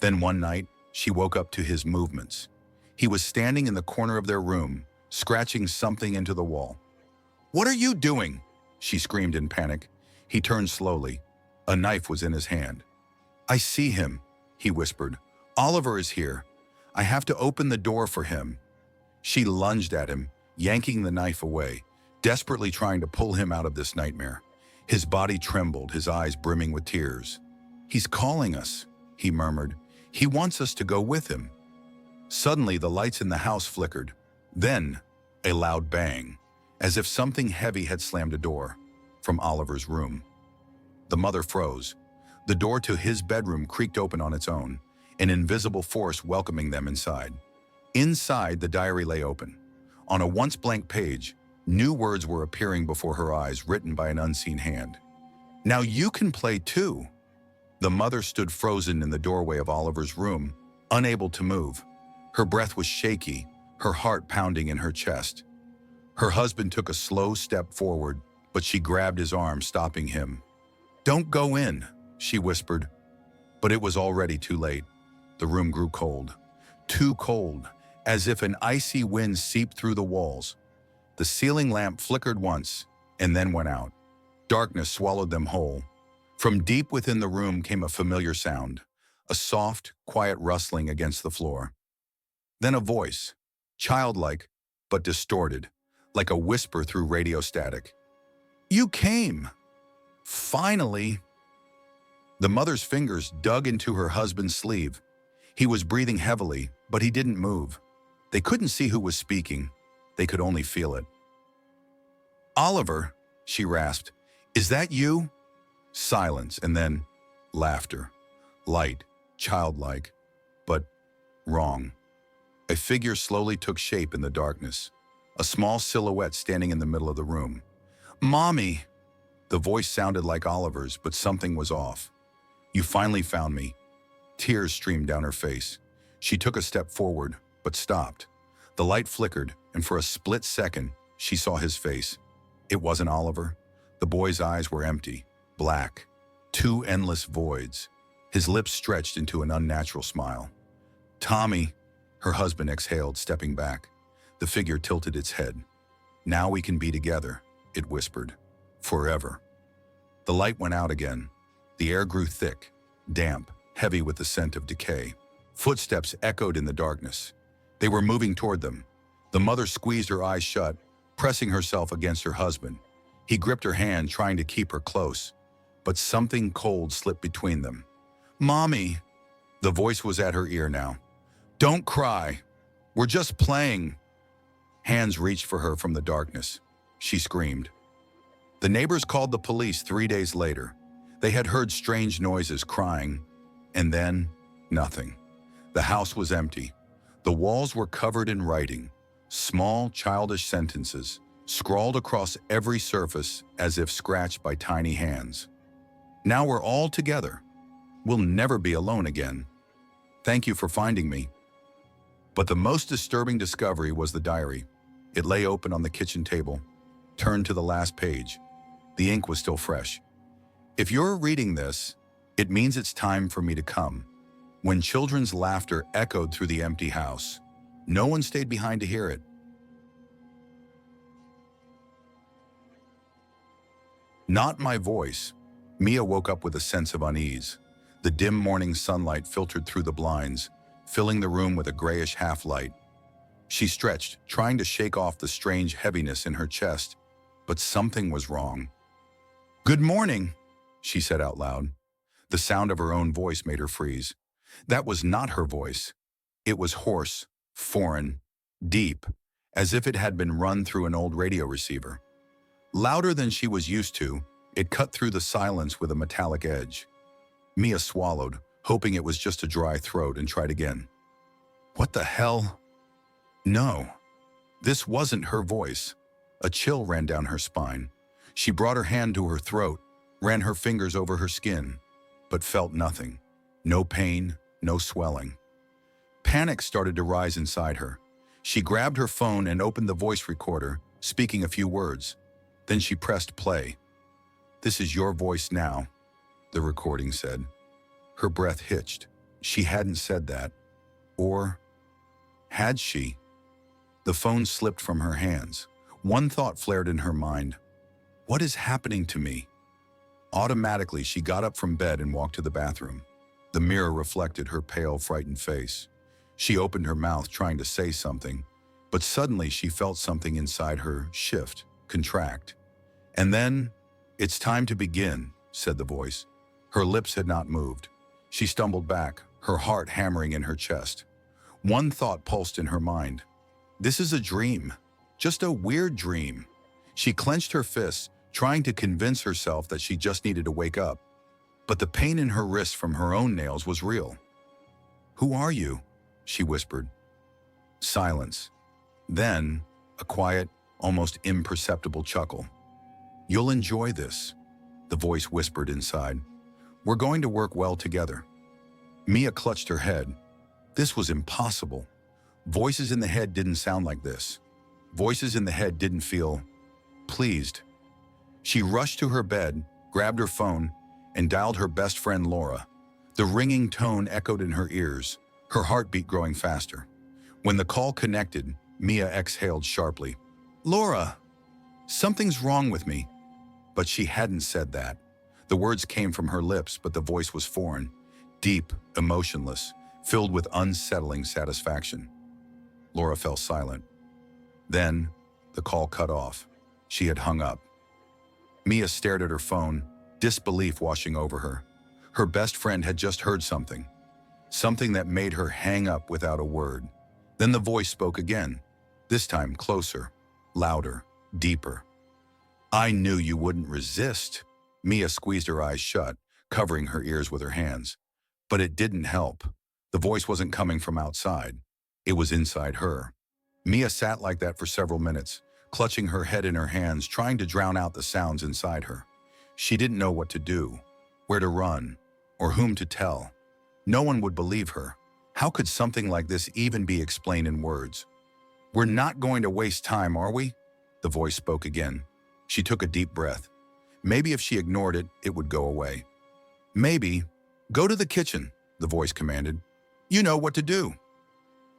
Then one night, she woke up to his movements. He was standing in the corner of their room, scratching something into the wall. "What are you doing?" she screamed in panic. He turned slowly. A knife was in his hand. "I see him," he whispered. "Oliver is here. I have to open the door for him." She lunged at him, yanking the knife away, desperately trying to pull him out of this nightmare. His body trembled, his eyes brimming with tears. "He's calling us," he murmured. "He wants us to go with him." Suddenly, the lights in the house flickered. Then, a loud bang, as if something heavy had slammed a door, from Oliver's room. The mother froze. The door to his bedroom creaked open on its own, an invisible force welcoming them inside. Inside, the diary lay open. On a once blank page, new words were appearing before her eyes, written by an unseen hand. "Now you can play too." The mother stood frozen in the doorway of Oliver's room, unable to move. Her breath was shaky, her heart pounding in her chest. Her husband took a slow step forward, but she grabbed his arm, stopping him. "Don't go in," she whispered. But it was already too late. The room grew cold. Too cold, as if an icy wind seeped through the walls. The ceiling lamp flickered once, and then went out. Darkness swallowed them whole. From deep within the room came a familiar sound, a soft, quiet rustling against the floor. Then a voice, childlike, but distorted, like a whisper through radio static. "You came! Finally!" The mother's fingers dug into her husband's sleeve. He was breathing heavily, but he didn't move. They couldn't see who was speaking. They could only feel it. "Oliver," she rasped, "is that you?" Silence, and then laughter. Light, childlike, but wrong. A figure slowly took shape in the darkness, a small silhouette standing in the middle of the room. "Mommy!" The voice sounded like Oliver's, but something was off. "You finally found me." Tears streamed down her face. She took a step forward, but stopped. The light flickered, and for a split second, she saw his face. It wasn't Oliver. The boy's eyes were empty, black, two endless voids. His lips stretched into an unnatural smile. "Tommy," her husband exhaled, stepping back. The figure tilted its head. "Now we can be together," it whispered. "Forever." The light went out again. The air grew thick, damp, heavy with the scent of decay. Footsteps echoed in the darkness. They were moving toward them. The mother squeezed her eyes shut, pressing herself against her husband. He gripped her hand, trying to keep her close. But something cold slipped between them. "Mommy!" The voice was at her ear now. "Don't cry. We're just playing." Hands reached for her from the darkness. She screamed. The neighbors called the police 3 days later. They had heard strange noises, crying, and then nothing. The house was empty. The walls were covered in writing, small, childish sentences, scrawled across every surface as if scratched by tiny hands. "Now we're all together. We'll never be alone again. Thank you for finding me." But the most disturbing discovery was the diary. It lay open on the kitchen table, turned to the last page. The ink was still fresh. "If you're reading this, it means it's time for me to come." When children's laughter echoed through the empty house, no one stayed behind to hear it. Not my voice. Mia woke up with a sense of unease. The dim morning sunlight filtered through the blinds, filling the room with a grayish half-light. She stretched, trying to shake off the strange heaviness in her chest, but something was wrong. "Good morning," she said out loud. The sound of her own voice made her freeze. That was not her voice. It was hoarse, foreign, deep, as if it had been run through an old radio receiver. Louder than she was used to, it cut through the silence with a metallic edge. Mia swallowed, hoping it was just a dry throat, and tried again. "What the hell?" No, this wasn't her voice. A chill ran down her spine. She brought her hand to her throat, ran her fingers over her skin, but felt nothing. No pain, no swelling. Panic started to rise inside her. She grabbed her phone and opened the voice recorder, speaking a few words. Then she pressed play. "This is your voice now," the recording said. Her breath hitched. She hadn't said that. Or had she? The phone slipped from her hands. One thought flared in her mind. What is happening to me? Automatically, she got up from bed and walked to the bathroom. The mirror reflected her pale, frightened face. She opened her mouth, trying to say something, but suddenly she felt something inside her shift, contract. And then, "It's time to begin," said the voice. Her lips had not moved. She stumbled back, her heart hammering in her chest. One thought pulsed in her mind. This is a dream, just a weird dream. She clenched her fists, trying to convince herself that she just needed to wake up. But the pain in her wrist from her own nails was real. "Who are you?" she whispered. Silence. Then, a quiet, almost imperceptible chuckle. "You'll enjoy this," the voice whispered inside. "We're going to work well together." Mia clutched her head. This was impossible. Voices in the head didn't sound like this. Voices in the head didn't feel pleased. She rushed to her bed, grabbed her phone, and dialed her best friend Laura. The ringing tone echoed in her ears, her heartbeat growing faster. When the call connected, Mia exhaled sharply. "Laura, something's wrong with me." But she hadn't said that. The words came from her lips, but the voice was foreign, deep, emotionless, filled with unsettling satisfaction. Laura fell silent. Then, the call cut off. She had hung up. Mia stared at her phone, disbelief washing over her. Her best friend had just heard something. Something that made her hang up without a word. Then the voice spoke again, this time closer, louder, deeper. "I knew you wouldn't resist." Mia squeezed her eyes shut, covering her ears with her hands. But it didn't help. The voice wasn't coming from outside. It was inside her. Mia sat like that for several minutes, clutching her head in her hands, trying to drown out the sounds inside her. She didn't know what to do, where to run, or whom to tell. No one would believe her. How could something like this even be explained in words? "We're not going to waste time, are we?" The voice spoke again. She took a deep breath. Maybe if she ignored it, it would go away. "Maybe. Go to the kitchen," the voice commanded. "You know what to do."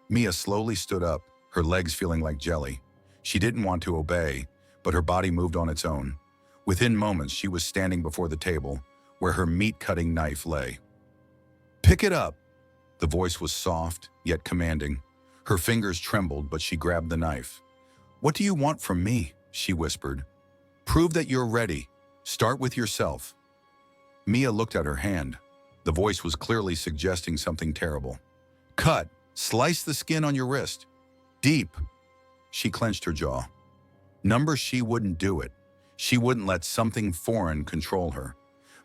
Mia slowly stood up, her legs feeling like jelly. She didn't want to obey, but her body moved on its own. Within moments, she was standing before the table, where her meat-cutting knife lay. "Pick it up." The voice was soft, yet commanding. Her fingers trembled, but she grabbed the knife. "What do you want from me?" she whispered. "Prove that you're ready. Start with yourself." Mia looked at her hand. The voice was clearly suggesting something terrible. "Cut. Slice the skin on your wrist. Deep." She clenched her jaw. She wouldn't do it. She wouldn't let something foreign control her.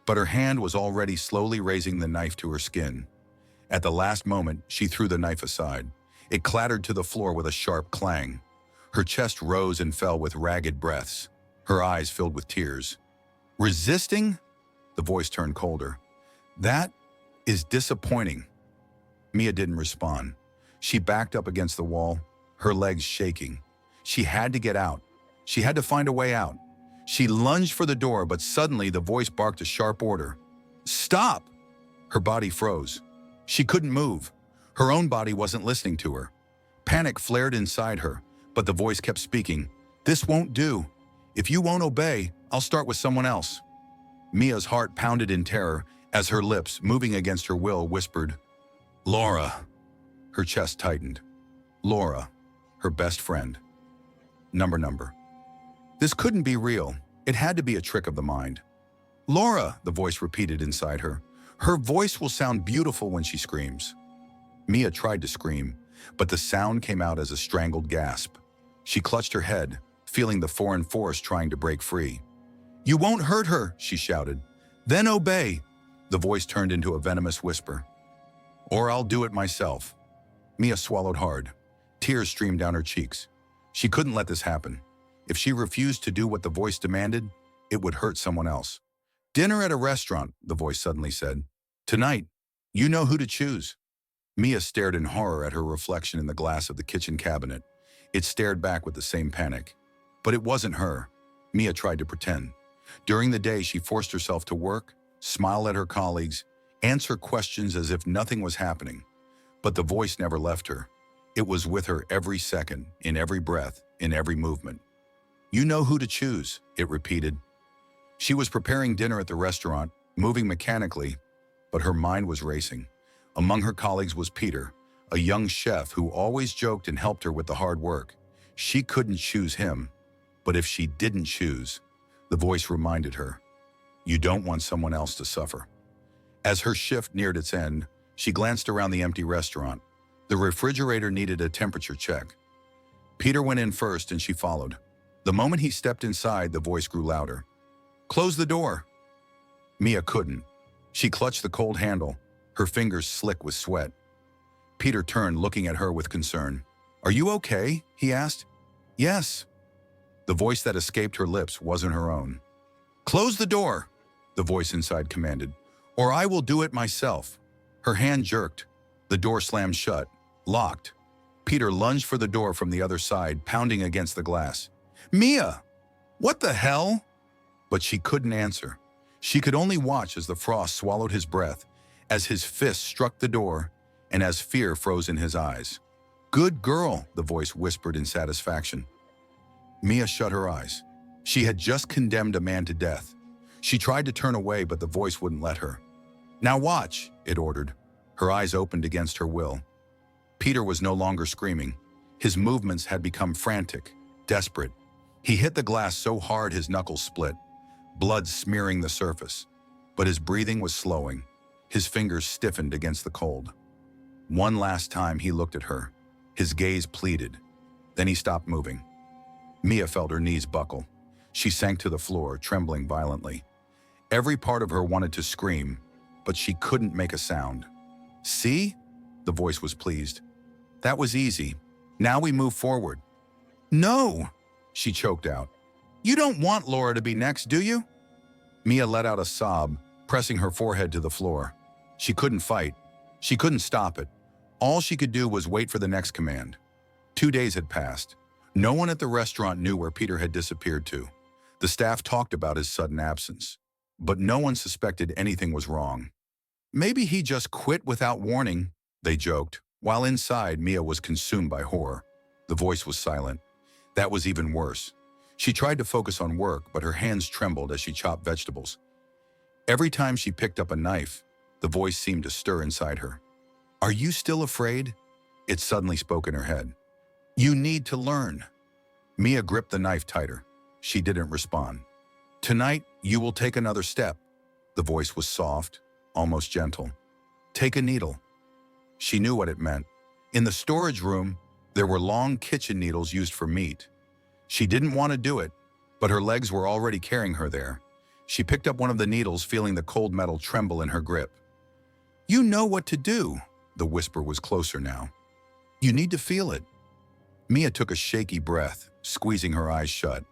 But her hand was already slowly raising the knife to her skin. At the last moment, she threw the knife aside. It clattered to the floor with a sharp clang. Her chest rose and fell with ragged breaths. Her eyes filled with tears. "Resisting?" The voice turned colder. "That is disappointing." Mia didn't respond. She backed up against the wall, her legs shaking. She had to get out. She had to find a way out. She lunged for the door, but suddenly the voice barked a sharp order. "Stop!" Her body froze. She couldn't move. Her own body wasn't listening to her. Panic flared inside her, but the voice kept speaking. "This won't do. If you won't obey, I'll start with someone else." Mia's heart pounded in terror as her lips, moving against her will, whispered, "Laura." Her chest tightened. "Laura." her best friend. Number. This couldn't be real. It had to be a trick of the mind. Laura, the voice repeated inside her. Her voice will sound beautiful when she screams. Mia tried to scream, but the sound came out as a strangled gasp. She clutched her head, feeling the foreign force trying to break free. You won't hurt her, she shouted. Then obey. The voice turned into a venomous whisper. Or I'll do it myself. Mia swallowed hard. Tears streamed down her cheeks. She couldn't let this happen. If she refused to do what the voice demanded, it would hurt someone else. Dinner at a restaurant, the voice suddenly said. Tonight, you know who to choose. Mia stared in horror at her reflection in the glass of the kitchen cabinet. It stared back with the same panic. But it wasn't her. Mia tried to pretend. During the day, she forced herself to work, smile at her colleagues, answer questions as if nothing was happening. But the voice never left her. It was with her every second, in every breath, in every movement. You know who to choose, it repeated. She was preparing dinner at the restaurant, moving mechanically, but her mind was racing. Among her colleagues was Peter, a young chef who always joked and helped her with the hard work. She couldn't choose him, but if she didn't choose, the voice reminded her, you don't want someone else to suffer. As her shift neared its end, she glanced around the empty restaurant. The refrigerator needed a temperature check. Peter went in first and she followed. The moment he stepped inside, the voice grew louder. Close the door. Mia couldn't. She clutched the cold handle, her fingers slick with sweat. Peter turned, looking at her with concern. Are you okay? He asked. Yes. The voice that escaped her lips wasn't her own. Close the door, the voice inside commanded, or I will do it myself. Her hand jerked. The door slammed shut, locked. Peter lunged for the door from the other side, pounding against the glass. Mia! What the hell? But she couldn't answer. She could only watch as the frost swallowed his breath, as his fist struck the door, and as fear froze in his eyes. Good girl, the voice whispered in satisfaction. Mia shut her eyes. She had just condemned a man to death. She tried to turn away, but the voice wouldn't let her. Now watch, it ordered. Her eyes opened against her will. Peter was no longer screaming. His movements had become frantic, desperate. He hit the glass so hard his knuckles split, blood smearing the surface. But his breathing was slowing. His fingers stiffened against the cold. One last time he looked at her. His gaze pleaded. Then he stopped moving. Mia felt her knees buckle. She sank to the floor, trembling violently. Every part of her wanted to scream, but she couldn't make a sound. See? The voice was pleased. That was easy. Now we move forward. No, she choked out. You don't want Laura to be next, do you? Mia let out a sob, pressing her forehead to the floor. She couldn't fight. She couldn't stop it. All she could do was wait for the next command. 2 days had passed. No one at the restaurant knew where Peter had disappeared to. The staff talked about his sudden absence, but no one suspected anything was wrong. Maybe he just quit without warning, they joked, while inside Mia was consumed by horror. The voice was silent. That was even worse. She tried to focus on work, but her hands trembled as she chopped vegetables. Every time she picked up a knife, the voice seemed to stir inside her. Are you still afraid? It suddenly spoke in her head. You need to learn. Mia gripped the knife tighter. She didn't respond. Tonight, you will take another step. The voice was soft, almost gentle. Take a needle. She knew what it meant. In the storage room, there were long kitchen needles used for meat. She didn't want to do it, but her legs were already carrying her there. She picked up one of the needles, feeling the cold metal tremble in her grip. You know what to do. The whisper was closer now. You need to feel it. Mia took a shaky breath, squeezing her eyes shut.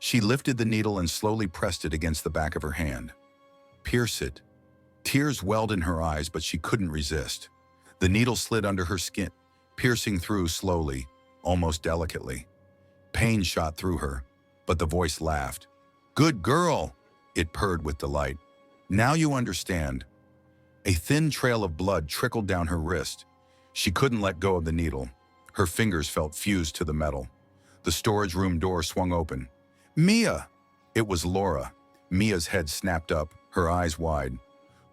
She lifted the needle and slowly pressed it against the back of her hand. Pierce it. Tears welled in her eyes, but she couldn't resist. The needle slid under her skin, piercing through slowly, almost delicately. Pain shot through her, but the voice laughed. Good girl, it purred with delight. Now you understand. A thin trail of blood trickled down her wrist. She couldn't let go of the needle. Her fingers felt fused to the metal. The storage room door swung open. Mia! It was Laura. Mia's head snapped up, her eyes wide.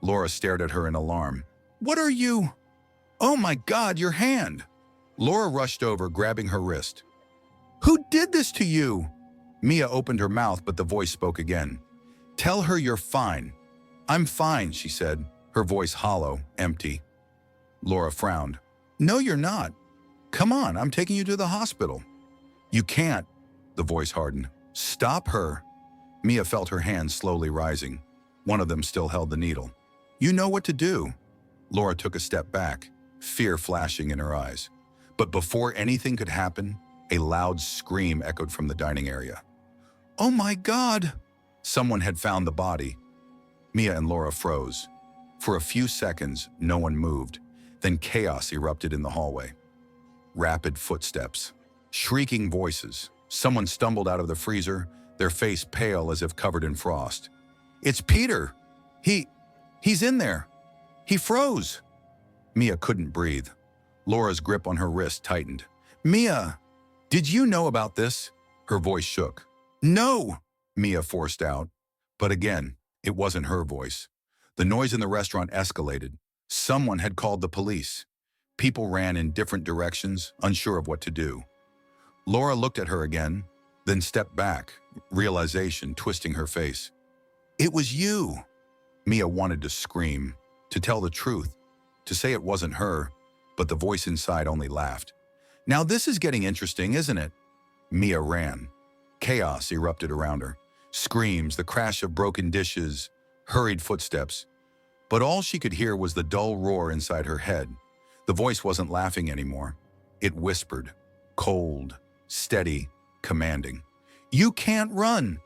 Laura stared at her in alarm. What are you? Oh my God, your hand! Laura rushed over, grabbing her wrist. "Who did this to you?" Mia opened her mouth, but the voice spoke again. "Tell her you're fine." "I'm fine," she said, her voice hollow, empty. Laura frowned. "No, you're not. Come on, I'm taking you to the hospital." "You can't," the voice hardened. "Stop her." Mia felt her hands slowly rising. One of them still held the needle. "You know what to do." Laura took a step back, fear flashing in her eyes. But before anything could happen, a loud scream echoed from the dining area. "Oh my God!" Someone had found the body. Mia and Laura froze. For a few seconds, no one moved. Then chaos erupted in the hallway. Rapid footsteps, shrieking voices. Someone stumbled out of the freezer, their face pale as if covered in frost. "It's Peter! He's in there! He froze!" Mia couldn't breathe. Laura's grip on her wrist tightened. "Mia, did you know about this?" Her voice shook. "No!" Mia forced out. But again, it wasn't her voice. The noise in the restaurant escalated. Someone had called the police. People ran in different directions, unsure of what to do. Laura looked at her again, then stepped back, realization twisting her face. "It was you!" Mia wanted to scream, to tell the truth, to say it wasn't her, but the voice inside only laughed. "Now this is getting interesting, isn't it?" Mia ran. Chaos erupted around her. Screams, the crash of broken dishes, hurried footsteps. But all she could hear was the dull roar inside her head. The voice wasn't laughing anymore. It whispered, cold, steady, commanding. "You can't run!"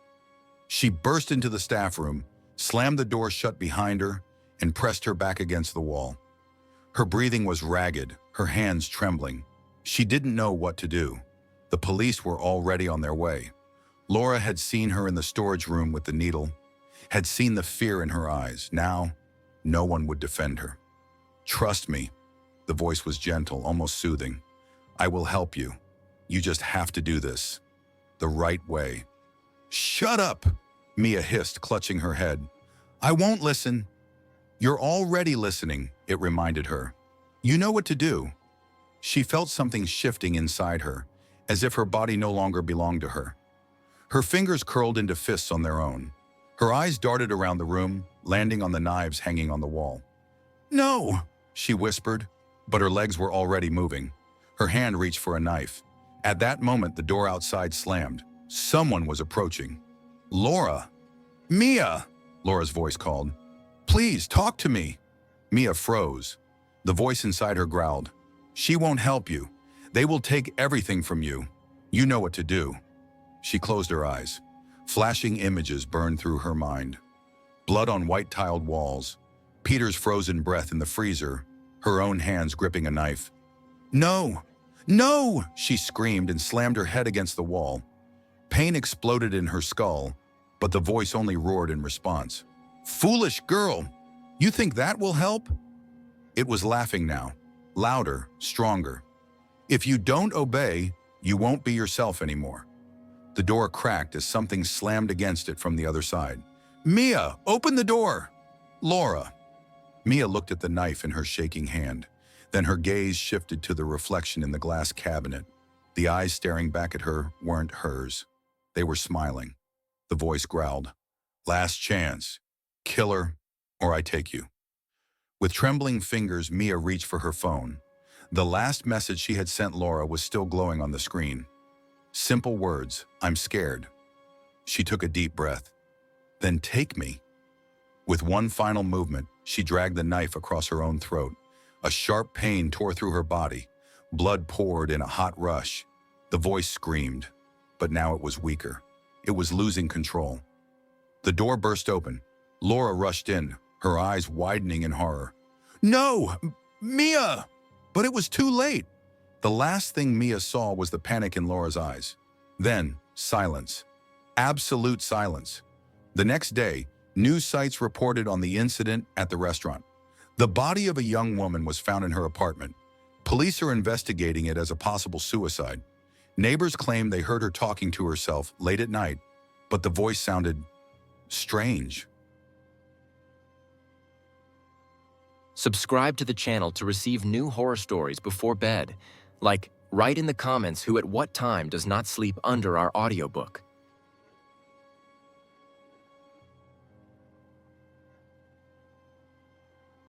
She burst into the staff room, slammed the door shut behind her, and pressed her back against the wall. Her breathing was ragged, her hands trembling. She didn't know what to do. The police were already on their way. Laura had seen her in the storage room with the needle, had seen the fear in her eyes. Now, no one would defend her. "Trust me," the voice was gentle, almost soothing. "I will help you. You just have to do this the right way." "Shut up!" Mia hissed, clutching her head. "I won't listen." "You're already listening," it reminded her. "You know what to do." She felt something shifting inside her, as if her body no longer belonged to her. Her fingers curled into fists on their own. Her eyes darted around the room, landing on the knives hanging on the wall. "No," she whispered, but her legs were already moving. Her hand reached for a knife. At that moment, the door outside slammed. Someone was approaching. "Laura!" "Mia!" Laura's voice called. "Please, talk to me." Mia froze. The voice inside her growled. "She won't help you. They will take everything from you. You know what to do." She closed her eyes. Flashing images burned through her mind. Blood on white-tiled walls, Peter's frozen breath in the freezer, her own hands gripping a knife. "No! No!" she screamed and slammed her head against the wall. Pain exploded in her skull, but the voice only roared in response. "Foolish girl! You think that will help?" It was laughing now, louder, stronger. "If you don't obey, you won't be yourself anymore." The door cracked as something slammed against it from the other side. "Mia, open the door!" "Laura!" Mia looked at the knife in her shaking hand. Then her gaze shifted to the reflection in the glass cabinet. The eyes staring back at her weren't hers. They were smiling. The voice growled, "Last chance. Kill her, or I take you." With trembling fingers, Mia reached for her phone. The last message she had sent Laura was still glowing on the screen. Simple words, "I'm scared." She took a deep breath. "Then take me." With one final movement, she dragged the knife across her own throat. A sharp pain tore through her body. Blood poured in a hot rush. The voice screamed, but now it was weaker. It was losing control. The door burst open. Laura rushed in, her eyes widening in horror. "No! Mia!" But it was too late. The last thing Mia saw was the panic in Laura's eyes. Then, silence. Absolute silence. The next day, news sites reported on the incident at the restaurant. The body of a young woman was found in her apartment. Police are investigating it as a possible suicide. Neighbors claim they heard her talking to herself late at night, but the voice sounded strange. Subscribe to the channel to receive new horror stories before bed. Like, write in the comments who at what time does not sleep under our audiobook.